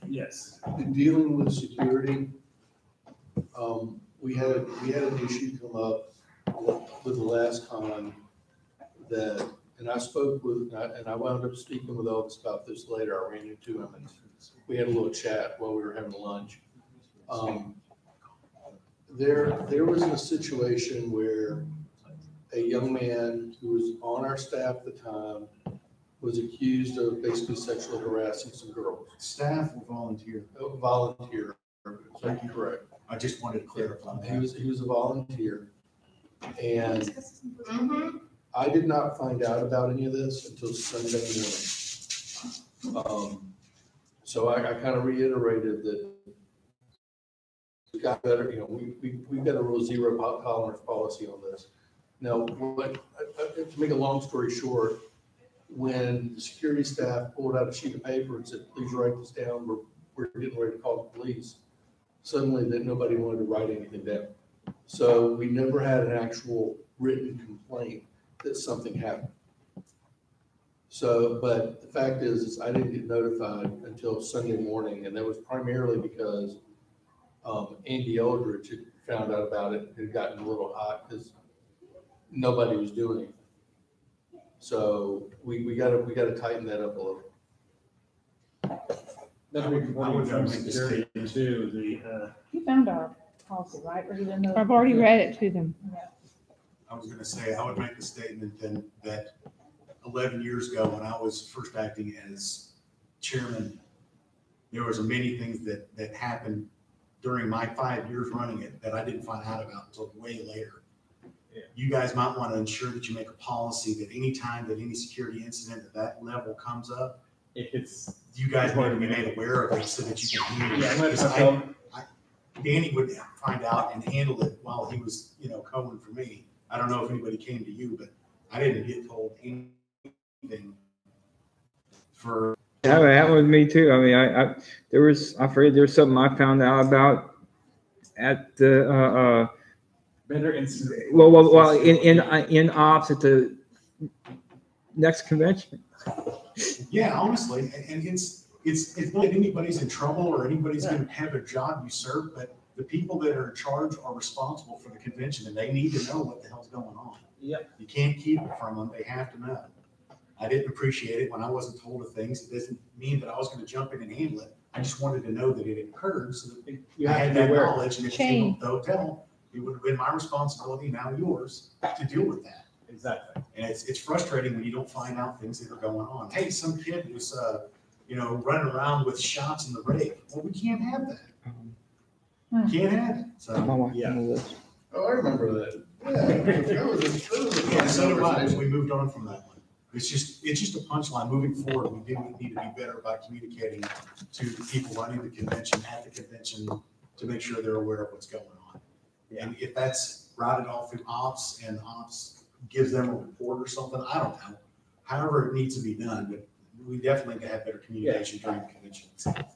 Yes. in dealing with security, we had an issue come up with the last con that, and I spoke with, and I wound up speaking with Elvis about this later. I ran into him and we had a little chat while we were having lunch. There was a situation where a young man who was on our staff at the time was accused of basically sexually harassing some girls. Staff or volunteer? Volunteer, thank you, correct. I just wanted to clarify He that. was a volunteer. And I did not find out about any of this until Sunday morning. So I kind of reiterated that we got better, we've got a real zero tolerance policy on this. Now, to make a long story short, when the security staff pulled out a sheet of paper and said, please write this down, we're getting ready to call the police, suddenly that nobody wanted to write anything down. So we never had an actual written complaint that something happened. So, but the fact is I didn't get notified until Sunday morning, and that was primarily because Andy Eldridge had found out about it, had gotten a little hot because nobody was doing anything. So we gotta tighten that up a little. Another big component of security too, You found our policy, right? Or you didn't know? I've already read it to them. I was gonna say, I would make the statement then that 11 years ago, when I was first acting as chairman, there was many things that happened during my 5 years running it that I didn't find out about until way later. Yeah. You guys might want to ensure that you make a policy that any time that any security incident at that level comes up, if it's. you guys need to be made aware of it so that you can handle Yeah, it. I'm gonna Because tell Danny would find out and handle it while he was, combing for me. I don't know if anybody came to you, but I didn't get told anything for. Yeah, that was me too. I mean, I forget, there was something I found out about at the, Better incident. well, in ops at the next convention. Yeah, honestly, and it's not that anybody's in trouble or anybody's gonna have their job usurped, but the people that are in charge are responsible for the convention and they need to know what the hell's going on. Yep. You can't keep it from them, they have to know. I didn't appreciate it when I wasn't told of things. It doesn't mean that I was gonna jump in and handle it. I just wanted to know that it occurred so that You I have had to be that aware. knowledge, and if Shane. people don't tell, it would have been my responsibility, now yours, to deal with that. Exactly. And it's frustrating when you don't find out things that are going on. Hey, some kid was, running around with shots in the rape. Well, we can't have that. Can't have it. My So, wife yeah. on the list. Oh, I remember that. Yeah, that was a yeah, so do I. conversation. We moved on from that one. It's just a punchline. Moving forward, we do need to be better about communicating to the people running the convention, at the convention, to make sure they're aware of what's going on. And if that's routed all through ops and ops gives them a report or something, I don't know. However it needs to be done, but we definitely need to have better communication during the convention itself.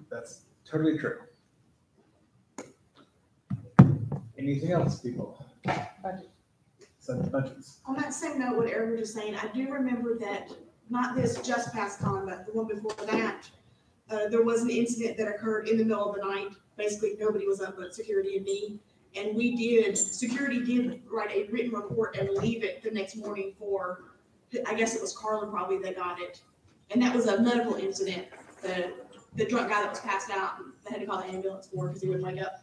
That's totally true. Anything else, people? Budget. Send budgets. On that same note, what Eric was just saying, I do remember that, not this just past con, but the one before that, there was an incident that occurred in the middle of the night. Basically, nobody was up but security and me. And security did write a written report and leave it the next morning I guess it was Carlin probably that got it. And that was a medical incident. the drunk guy that was passed out, they had to call the ambulance for because he wouldn't wake up.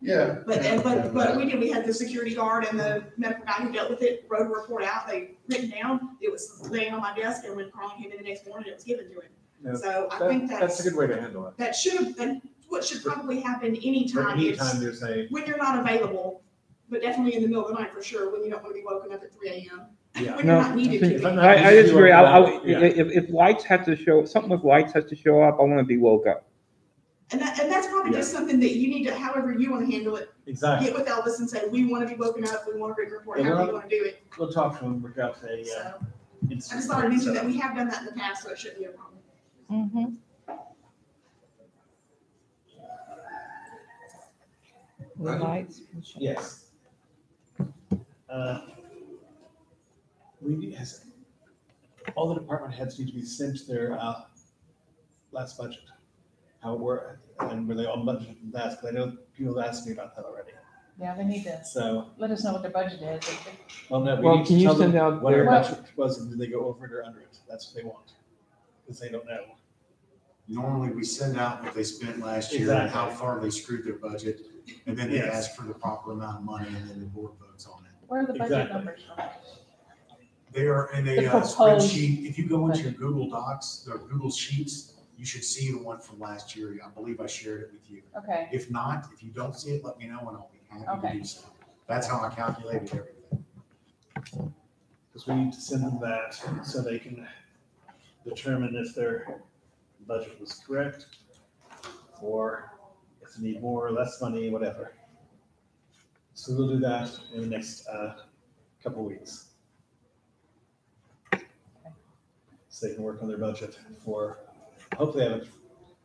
Yeah. But we had the security guard and the medical guy who dealt with it, wrote a report out, they written down, it was laying on my desk, and when Carl came in the next morning, it was given to him. Yeah, So I think that's a good way to handle it. that should have, what should probably happen anytime is Anytime there's a, when you're not available, but definitely in the middle of the night for sure, when you don't want to be woken up at 3 a.m. Yeah. When you're No, not needed to be. I disagree. Yeah. If lights have to show, something with lights has to show up, I want to be woke up. And that's probably just something that you need to, however you want to handle it, exactly. get with Elvis and say, we want to be woken up, we want a written report, Yeah, how do you want to do it? We'll talk to him, work out a, So, I incident. just thought I'd mention that we have done that in the past, so it shouldn't be a problem. Mm-hmm. Lights. Yes. We need, all the department heads need to be sent their, last budget. How it worked, and were they on budget from that? Because I know people have asked me about that already. Yeah, they need to So, let us know what their budget is. well, no, we Well, need can to you tell them send out what our their- budget was, and did they go over it or under it? That's what they want. Because they don't know. Normally, we send out what they spent last year and how far they screwed their budget, and then they Yes. ask for the proper amount of money, and then the board votes on it. Where are the budget Exactly. numbers from? They are in The a proposed spreadsheet. If you go into your Google Docs, or Google Sheets, you should see the one from last year. I believe I shared it with you. Okay, If not, if you don't see it, let me know and I'll be happy to Okay. do so. That's how I calculated everything. Because we need to send them that so they can determine if their budget was correct or if they need more or less money, whatever. So we'll do that in the next couple weeks. So they can work on their budget for, hopefully have it,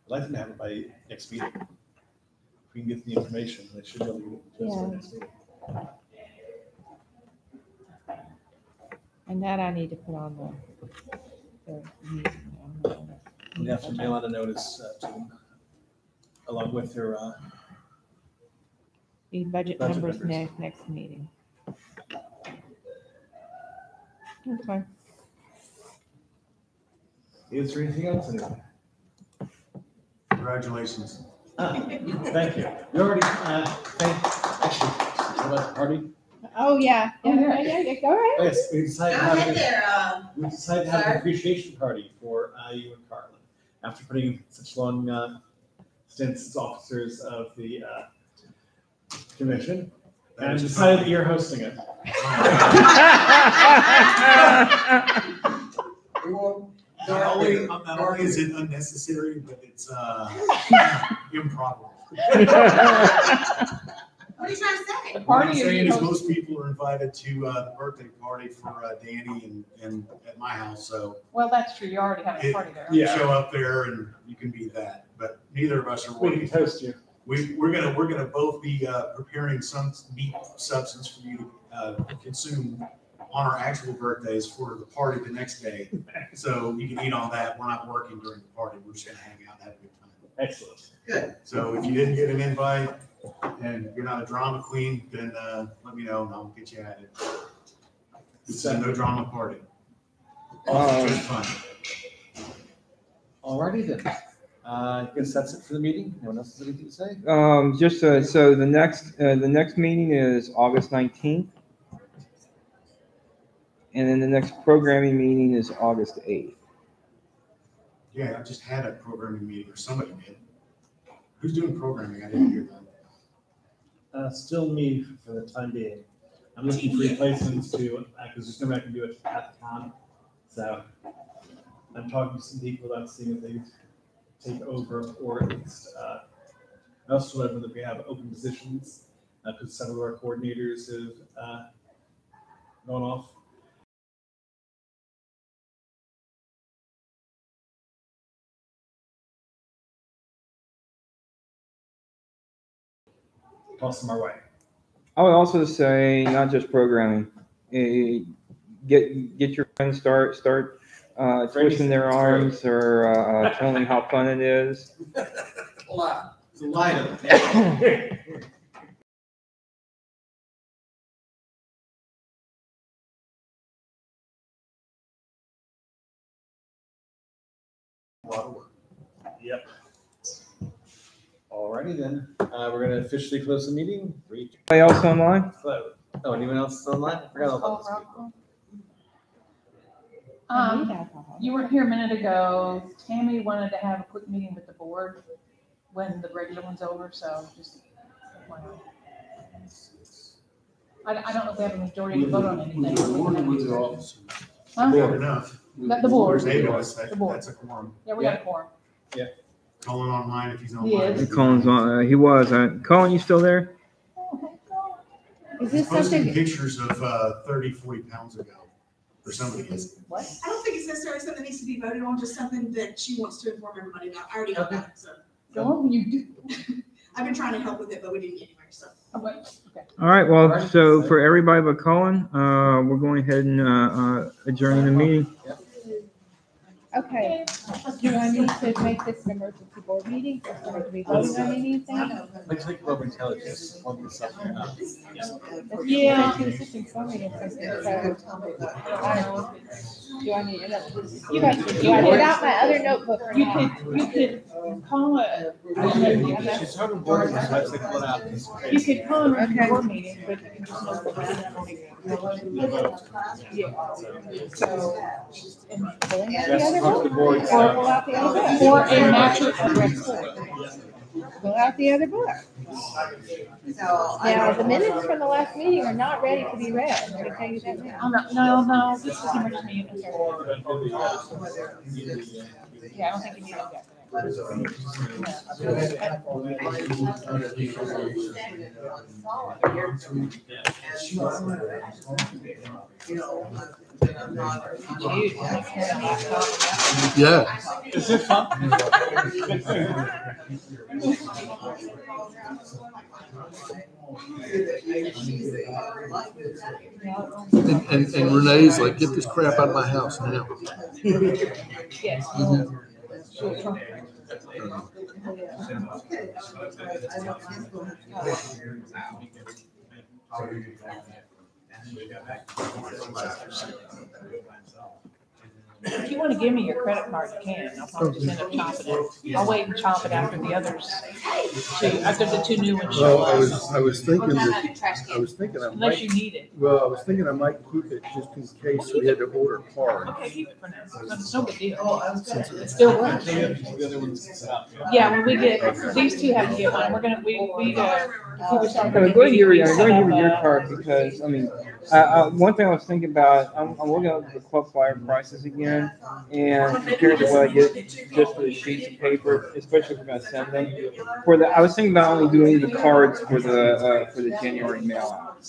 I'd like them to have it by next meeting. If we can get the information, they should be able to get it to us by next meeting. And that I need to put on the meeting. We have to mail out a notice to them along with their, The budget Budget numbers numbers. next meeting. Okay. is there anything else? Anyone? Congratulations. Thank you. We already, actually, what about the party? Oh, yeah. Oh, yeah. Yeah. Go ahead. Oh, yes, we decided Go to have, ahead there, we decided to have an sir. appreciation party for you and Carlin. After putting in such long stints as officers of the commission. And I decided that you're hosting it. Not only is it unnecessary, but it's improbable. What are you trying to say? What I'm Party is saying is supposed- most people are invited to the birthday party for Danny and at my house, so well, that's true, you already have a It- party there. you Yeah. show up there and you can be that, but neither of us are We working. can toast you. We're gonna both be preparing some meat substance for you to consume on our actual birthdays for the party the next day. So you can eat on that. We're not working during the party. We're just gonna hang out and have a good time. Excellent. So if you didn't get an invite and you're not a drama queen, then let me know and I'll get you at it. It's a no drama party. Just fun. Alrighty then. I guess that's it for the meeting. Anyone else has anything to say? Just so the next meeting is August 19th. And then the next programming meeting is August 8th. Yeah, I just had a programming meeting, or somebody did. Who's doing programming? I didn't hear that. Still me for the time being. I'm looking for replacements to, because there's nobody I can do it at the con. So I'm talking to some people about seeing if they take over or at least, I also wonder that we have open positions, because some of our coordinators have gone off. Toss them our way. I would also say not just programming. Get your friends start twisting their arms or telling them how fun it is. A lot. It's a light of it. A lot of work. Yep. Alrighty then, we're gonna officially close the meeting. Anybody else online? Oh, anyone else online? I forgot all about this people. You weren't here a minute ago. Tammy wanted to have a quick meeting with the board when the regular one's over, so just. I don't know if we have a majority to vote on anything. Huh? Board enough. The board. There's 8 of us, The board. that's a quorum. Yeah, we got a quorum. Colin online if he's He online. is. Colin's on. He was. Colin, you still there? Is He's this posting something? pictures of 30, 40 pounds ago for somebody. What? I don't think it's necessarily something that needs to be voted on, just something that she wants to inform everybody about. I already got that, so. Go, you do. I've been trying to help with it, but we didn't get anywhere, so. Okay. All right. Well, so for everybody but Colin, we're going ahead and adjourning the meeting. Okay, do I need to make this an emergency board meeting? Or do we voting on anything? Let's think about intelligence on this subject. Yeah. She was just informing us something, so, I don't know. Do I need it? You guys, do I get out my other notebook or You not? could call it. She's talking board, so I was like, what happens? You could call it Okay. a board meeting, but you can just know Pulling out the Yes, other talk to book? the board. Or pull out the other book? or a mattress address. Pull out the other book. Now, the minutes from the last meeting are not ready to be read. I'm gonna tell you that now. No, this is emergency meeting. Yeah, I don't think you need that. Yeah. Is it fun? And Renee's like, get this crap out of my house now. Yes. If you want to give me your credit card, you can. I'll probably just end up chopping it. I'll wait and chop it after the others. After the two new ones show Well, up. I was thinking We'll just that, have a trash I can. was thinking I Unless might, you need it. well, I was thinking I might keep it just in case we had to order cards. Okay, keep it for now. It's no big deal. It still works. The other one's set up. Yeah, when we get, these two have to get one. We're gonna, before we start. Go ahead and give me your card because, I mean, one thing I was thinking about, I'm looking at the club flyer prices again and compared to what I get just for the sheets of paper, especially if we're gonna send them. I was thinking about only doing the cards for the January mail out,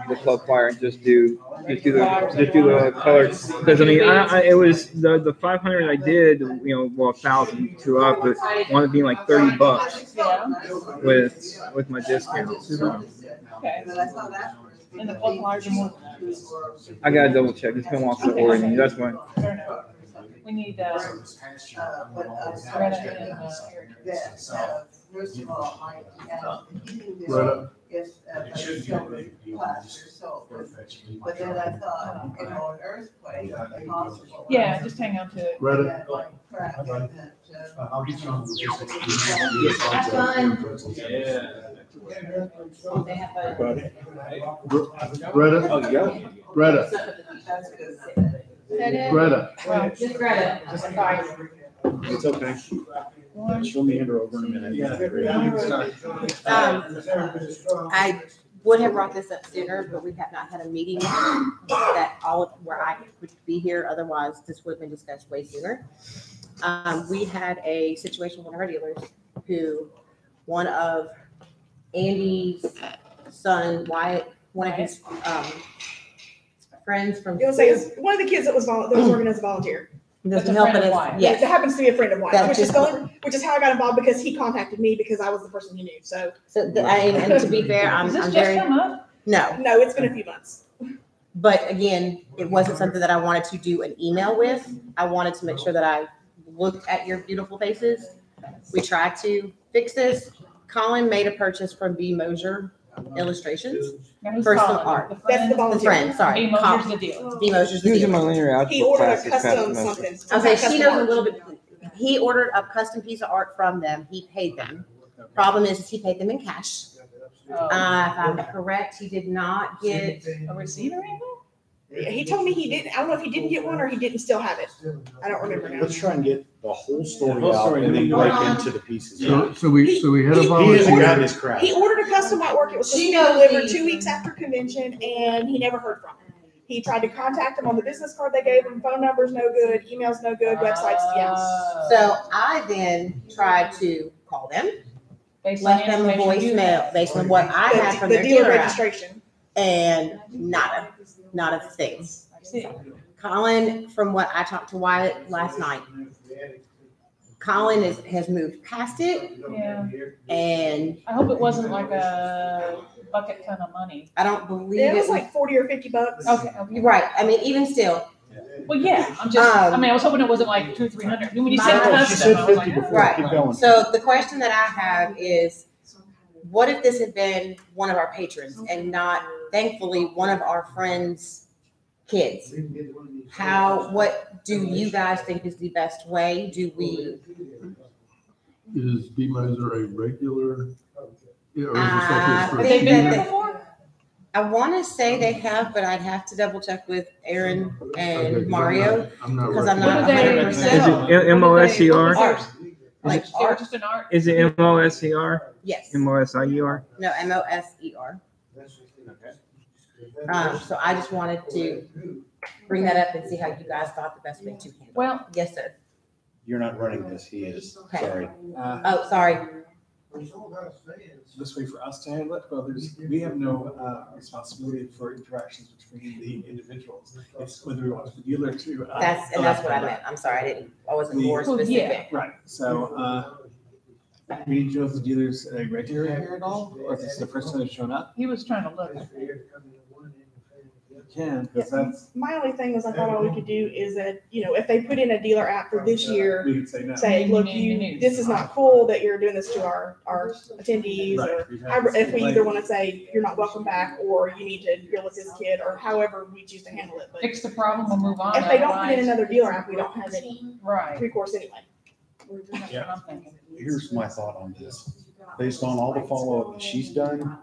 the club flyer, and just do the colors. Because I mean, it was the 500 I did, 1,000 to up, but wanted to be like $30 with my discounts. So. Okay. And the club flyers are more. I gotta double check. It's been a while since I ordered them. That's why. Fair enough. We need, Greta and, Eric. First of all, I, Right. yes, plaster sold. But then I thought, an earthquake, possible. Yeah, just hang on to it. Greta. I'll get you on Greta. Oh, yeah. Greta. Greta. Well, just Greta, just fine. It's okay. She'll meander over in a minute. I would have brought this up sooner, but we have not had a meeting where I would be here. Otherwise, this would have been discussed way sooner. We had a situation with one of our dealers who, one of Andy's son, Wyatt, one of his friends from. You want to say it's one of the kids that was working as a volunteer. Doesn't help it. Yes, it happens to be a friend of mine, That's which is how I got involved because he contacted me because I was the person he knew. So and to be fair, I'm very. No, it's been a few months. But again, it wasn't something that I wanted to do an email with. I wanted to make sure that I looked at your beautiful faces. We tried to fix this. Colin made a purchase from B. Mosier Illustrations for some art. That's the volunteer. Friend, sorry. B. Mosier's the deal. B. Mosier's the Using deal. my linear algebra He ordered class a this past custom semester. something. Okay, she knows a little bit. He ordered a custom piece of art from them. He paid them. Problem is he paid them in cash. Oh, If I'm correct, he did not get. a receipt or anything? Yeah, he told me he didn't. I don't know if he didn't get one or he didn't still have it. I don't remember now. Let's try and get the whole story whole out story, and then then break we- into the pieces. So we had a He hasn't volunteer. gotten his crap. He ordered a custom artwork. It was supposed to be delivered 2 weeks after convention, and he never heard from him. He tried to contact him on the business card they gave him. Phone number's no good. Email's no good. Website's So I then tried to call them, Based on left them a information you voicemail had. based on what I had from the their dealer dealer app, registration. and not a thing. I see. Colin, from what I talked to Wyatt last night, Colin has moved past it, Yeah, and I hope it wasn't like a bucket ton of money. I don't believe Yeah, it it was like 40 or 50 bucks. Okay, You're right. I mean, even still, well, yeah, I'm just, I mean, I was hoping it wasn't like 200 or 300. When you said My- She said custom, I was 50 like, before. Right. Keep going. so the question that I have is, what if this had been one of our patrons and not, thankfully, one of our friends' kids? What do you guys think is the best way? Do we? Is B Moser a regular? Yeah, or is I this like have his they think been that there they- before? I want to say they have, but I'd have to double check with Aaron Okay, 'cause and Mario. I'm not. Because I'm not What do they- 100%. Is it MOSCR? Art. Like, they were just an art. Is it MOSCR? Yes. MOSIUR? No, MOSER. So I just wanted to bring that up and see how you guys thought the best way to handle it. Well, Yes, sir. You're not running this, he is. Okay. Sorry. Oh, sorry. This way for us to handle it, but we have no responsibility for interactions between the individuals. It's whether we want the dealer to. That's what I meant. I'm sorry. I wasn't more Well, yeah. specific. Right, so, we need to know if the dealer's a regular here at all, or if this is the first time they've shown up. he was trying to look. You can, because that's, My only thing was I thought all we could do is that, if they put in a dealer app for this year, we could say no. say, look, this is not cool that you're doing this to our attendees, Right. or if we either want to say you're not welcome back, or you need to deal with this kid, or however we choose to handle it. But Fix the problem and move on. if they don't put in otherwise- another dealer app, we don't have any Right. recourse anyway. That's what I'm thinking. Here's my thought on this. Based on all the follow-up that she's done,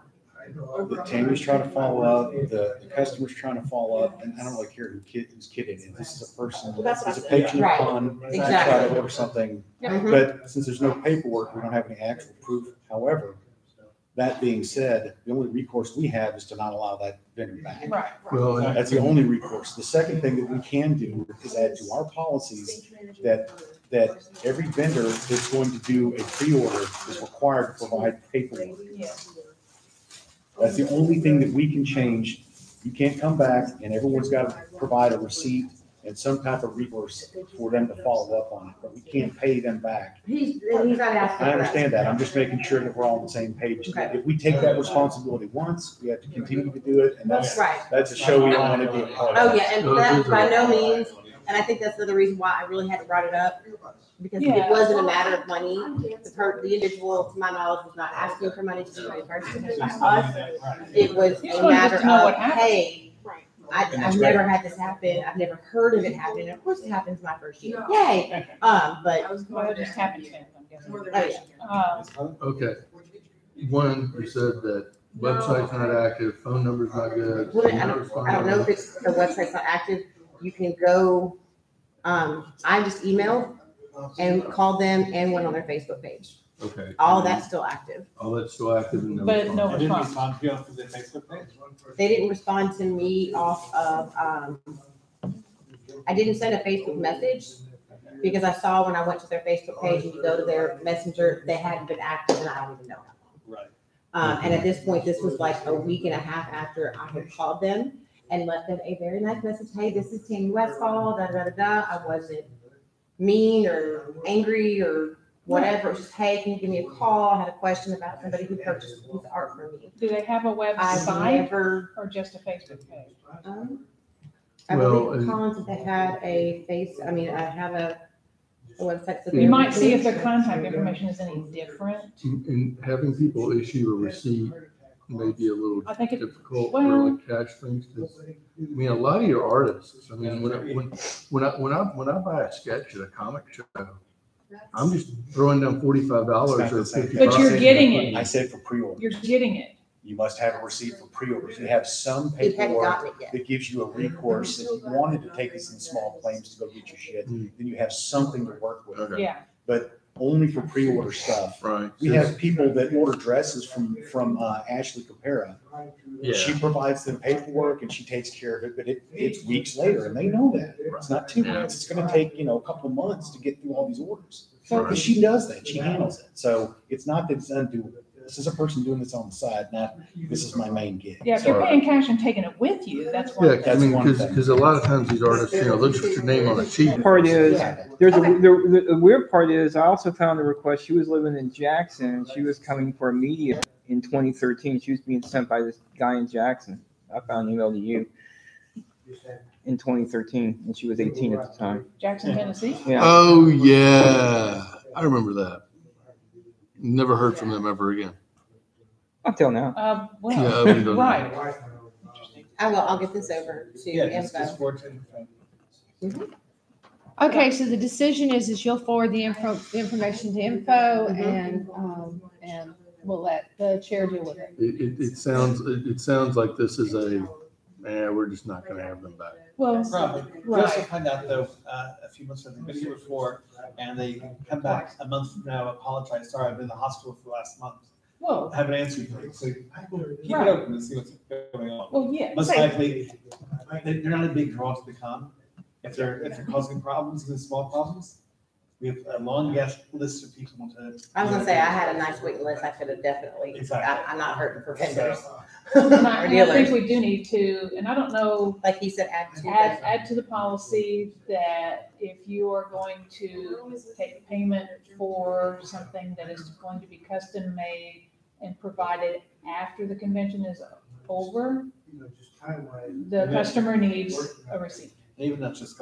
that Tammy's trying to follow up, the customer's trying to follow up, and I don't really care who's kidding. If this is a person, Well, that's what it's a I said. patron Right. upon, try Exactly. to order something. Mhm. But since there's no paperwork, we don't have any actual proof. However, that being said, the only recourse we have is to not allow that vendor back. Right. Well, That's the only recourse. The second thing that we can do is add to our policies that every vendor that's going to do a pre-order is required to provide paperwork. Yeah. That's the only thing that we can change. You can't come back and everyone's got to provide a receipt and some type of recourse for them to follow up on it, but we can't pay them back. He's not asking. I for that. understand that. I'm just making sure that we're all on the same page. Okay. If we take that responsibility once, we have to continue to do it, and that's Right. a show we don't want to be a part of. Oh, yeah, and that by no means, and I think that's the other reason why I really had to write it up, because Yeah. it wasn't a matter of money. The individual, to my knowledge, was not asking for money to do any person, it was us. It was You just a wanted matter to know what of, happened. hey, Right. I've never had this happen, I've never heard of it happening, of course it happens my first year, yay. But, Well, it just happened to him, I'm guessing. oh, yeah. okay. One, you said that website's not active, phone number's not good. Well, I don't know if it's, the website's not active, you can go, I just emailed and called them and went on their Facebook page. Okay. All that's still active. All that's still active and no. But no response. didn't response. respond to you off of the Facebook page? They didn't respond to me off of, I didn't send a Facebook message because I saw when I went to their Facebook page and you go to their messenger, they hadn't been active and I don't even know how long. Right. And at this point, this was like a week and a half after I had called them and left them a very nice message. Hey, this is Tammy Westfall, da, da, da, da. I wasn't mean or angry or whatever. It was just, hey, can you give me a call? I had a question about somebody who purchased a piece of art from me. Do they have a I've website never, or just a Facebook page? I Well, believe and- Collins, if they had I have a website. so You they're- might see if their contact information is any different. And having people issue a receipt may be a little I think it- difficult well- for like cash things. 'Cause, I mean, a lot of your artists, I mean, when I buy a sketch at a comic show, I'm just throwing down $45 or 50. But you're getting it. I said for pre-order. You're getting it. You must have a receipt for pre-orders. You have some He hadn't paperwork gotten it yet. that gives you a recourse. If you wanted to take this in small claims to go get your shit, then you have something to work with. Okay. Yeah. But only for pre-order stuff. Right. We have people that order dresses from Ashley Capera. Yeah. She provides them paperwork and she takes care of it, but it's weeks later and they know that. It's not 2 months. It's gonna take, a couple of months to get through all these orders. Because she does that, she handles it. So it's not that it's undoable. This is a person doing this on the side, not this is my main gig. Yeah, if you're paying cash and taking it with you, that's one Yeah, thing. I mean, because a lot of times these artists, they'll just put your name on a sheet. The part is, the weird part is, I also found a request. She was living in Jackson. She was coming for a media in 2013. She was being sent by this guy in Jackson. I found an email to you in 2013, and she was 18 at the time. Jackson, Tennessee? Yeah. Oh, yeah. I remember that. Never heard from them ever again. Until now. Yeah, I mean, Right. I'll get this over to info. Okay, so the decision is you'll forward the information to info and we'll let the chair deal with it. It sounds like this is we're just not gonna have them back. Well, Probably. We right. also find out though, a few months ago, they've been here before, and they come back a month from now, apologize, sorry, I've been in the hospital for the last month. Whoa. Haven't answered you, so keep Right. it open and see what's going on. Well, yeah. Most likely, they're not a big draw to the con. If they're causing problems, even small problems, we have a long list of people to. I was gonna say, I had a nice waiting list. I could have definitely, Exactly. I'm not hurting for vendors. And Or I think dealers. we do need to, and I don't know, Like he said, add add to the policy that if you are going to take payment for something that is going to be custom made and provided after the convention is over, the customer needs a receipt. Even not just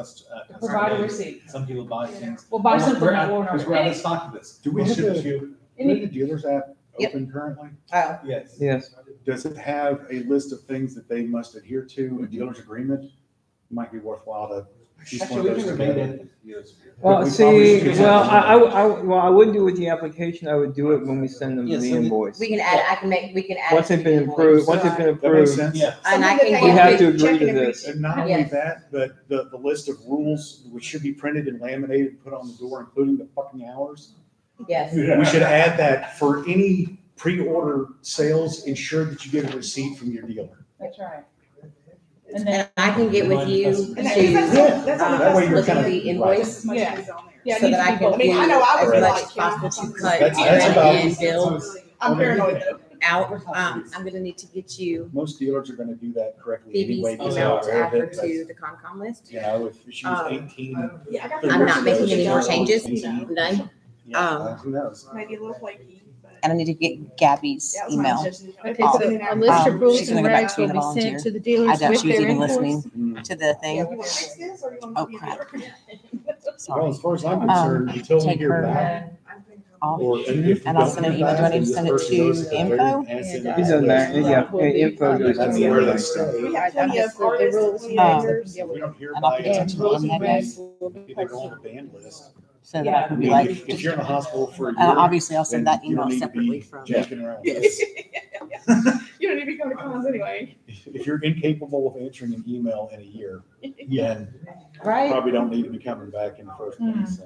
Provide a receipt. Some people buy things. Well, buy something We're that out, won't because we're out of stock of this. Do we have Ship it the, to you. do we have the dealer's app Yep. open currently? Oh, Yes. Yes. Does it have a list of things that they must adhere to, a dealer's agreement? Might be worthwhile to piece one Actually, of we those never made together. it. Well, we see, probably should well, have I wouldn't do it with the application. I would do it when we send them Yeah, the so we- invoice. we can add, we can add. Once it it's to been the approved, invoice. once it's been That makes approved, sense. Yeah. And I can. we have to give you- agree to this. And not only Yes. that, but the list of rules, which should be printed and laminated, and put on the door, including the fucking hours. Yes. We should add that for any pre-order sales, ensure that you get a receipt from your dealer. That's right. And then, And I can get with you And to, That way you're look kind at of. the invoice. yeah. Yeah, it So needs that to I be can both. do I know I would as be much like, as possible to cut That's and about- bills I'm paranoid though. out. I'm gonna need to get you Most dealers are gonna do that correctly Phoebe's anyway. because email they're to aware add of her it, but, to the Concom list. you know, if she was 18. Yeah, I got I'm not making any more 30, changes, 18, none. Yeah, who knows? Maybe a little flaky, but. And I need to get Gabby's That was my email. intention. Okay, so a list of rules she's and gonna go back regs to will being a be volunteer. sent to the I dealers doubt with she was their even invoice. listening to the thing. You want to fix this or you want Oh, me to crap. do it? Well, Sorry. as far as I'm concerned, until we take hear her back, off. or if we And I'll don't send an hear email. Do I back, need to and this send it person to goes to info? and send And, it It to doesn't the matter. list. Yeah, info goes to That's me where they anyway. stay. We I- have plenty I of just- the artists, rules plenty and of regs vendors. If we don't hear And I'll by put it, it and to rules and that regs will be people go on posted. the banned list. So that I can I be mean, like, if you're in the hospital for a year. obviously I'll send then that you don't email need to separately be from. jacking around. Yes. You don't need to be going to cons anyway. If you're incapable of answering an email in a year, then Right? probably don't need to be coming back in the first place. So.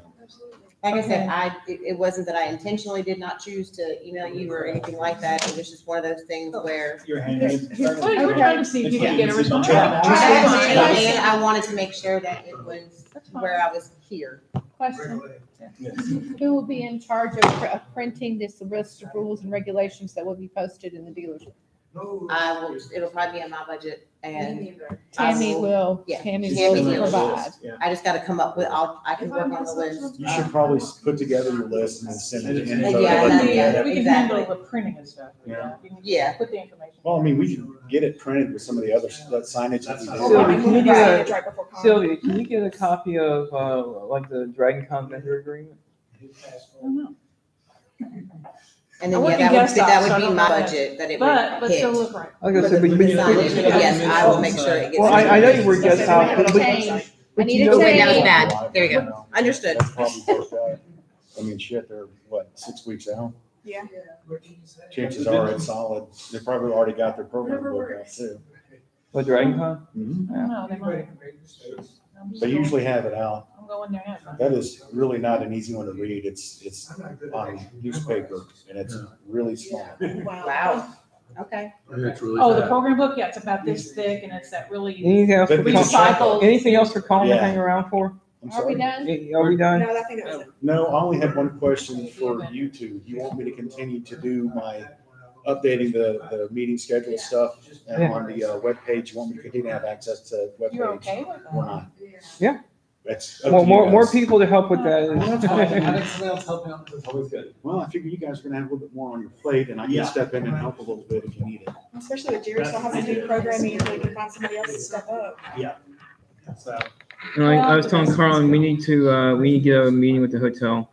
Like I said, it wasn't that I intentionally did not choose to email you or anything like that. It was just one of those things where. Your hand. Well, we're trying to see if you can get a response. And I wanted to make sure that it was That's fine. where I was here. Question, Yes. who will be in charge of printing this list of rules and regulations that will be posted in the dealership? It'll probably be in my budget and. Tammy will, Yeah, Tammy Tammy will will. provide. I just gotta come up with, I can work on the list. You should probably put together your list and then send it to info. Yeah, We can handle exactly. the printing and stuff. Yeah. You can Yeah. Put the information. Well, I mean, we can get it printed with some of the other signage that we Sylvia, do. can you do Right. a, Right before cons. Sylvia, can you get a copy of, like the Dragon Con vendor agreement? And I then, work yeah, in that guest would house, so I be don't my know. budget that it But would still hit. look right. Like I For said, the but you, signage, but yes, I will make sure it gets. well, I know you work guest house, I need a but change. I but need you a know, Okay, that was change. bad. There you go. Understood. That's probably worked out. I mean, shit, they're what, 6 weeks out? Yeah. Chances are it's solid. They probably already got their program book out too. What, Dragon Con? No, they might. They usually have it out. I'm going there now. That is really not an easy one to read. It's on newspaper and it's really small. Wow. Okay. It's really Oh, the fat. program book, yeah, it's about this thick and it's that really Anything else for recycled. Anything else for Colin to Yeah. hang around for? I'm Are we sorry. done? Are we done? No, I think that was it. No, I only had one question for you two. You want me to continue to do my updating the meeting schedule stuff on the webpage? You want me to continue to have access to webpage? You're okay with Or that? not? Yeah. That's up Well, to you more guys. people to help with Having that. somebody else helping out is always good. Well, I figure you guys are gonna have a little bit more on your plate and I can step in and help a little bit if you need it. Especially with Jerry still having to do programming until we can find somebody else to step up. So, And I was telling Carlin, we need to get a meeting with the hotel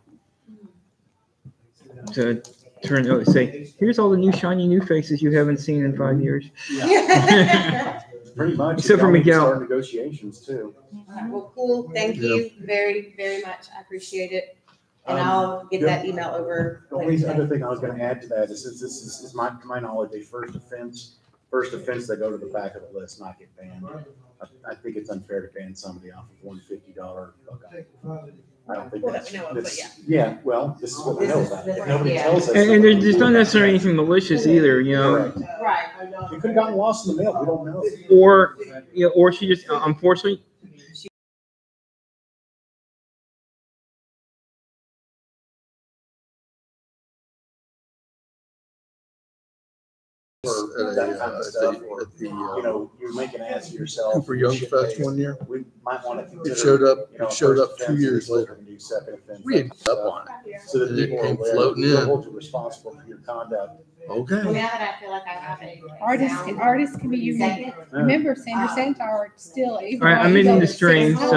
to say, here's all the new shiny new faces you haven't seen in 5 years. Pretty much. Except for y'all need to Miguel. Start negotiations too. Well, cool, thank you very, very much, I appreciate it, and I'll get that email over. The only other thing I was gonna add to that is since this is my knowledge, a first offense, they go to the back of the list, not get banned. I think it's unfair to ban somebody off of $150 buck-up. I don't think Well, that we know of, but that's, yeah, well, this is what we know about. If nobody Yeah. tells us. And there's not necessarily anything malicious either, you know. Correct. Right. You could have gotten lost in the mail, we don't know. Or she just unfortunately. Or that kind of stuff, or, you know, you make an ass of yourself. Cooper Young Fest one year. We might want to consider. It showed up, you know, it showed first up 2 offense, years we later. can do second offense, We had that up on stuff, So that And it people are came aware, floating we'll in. hold you responsible for your conduct. Well, Okay. now that I feel like I have a. Artists can be unique. Remember, Sandra Santa are still able. All right, I'm ending the stream, so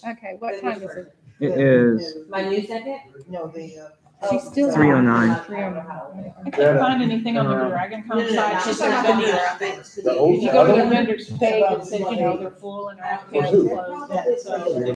Okay, what time is it? it is My new second? No, the, She's still. 3:09. 3:09. I can't find anything on the Dragon Con site, because their vendors, The old- if you go to the vendor's page, it says, you know, they're full and our application's closed, so.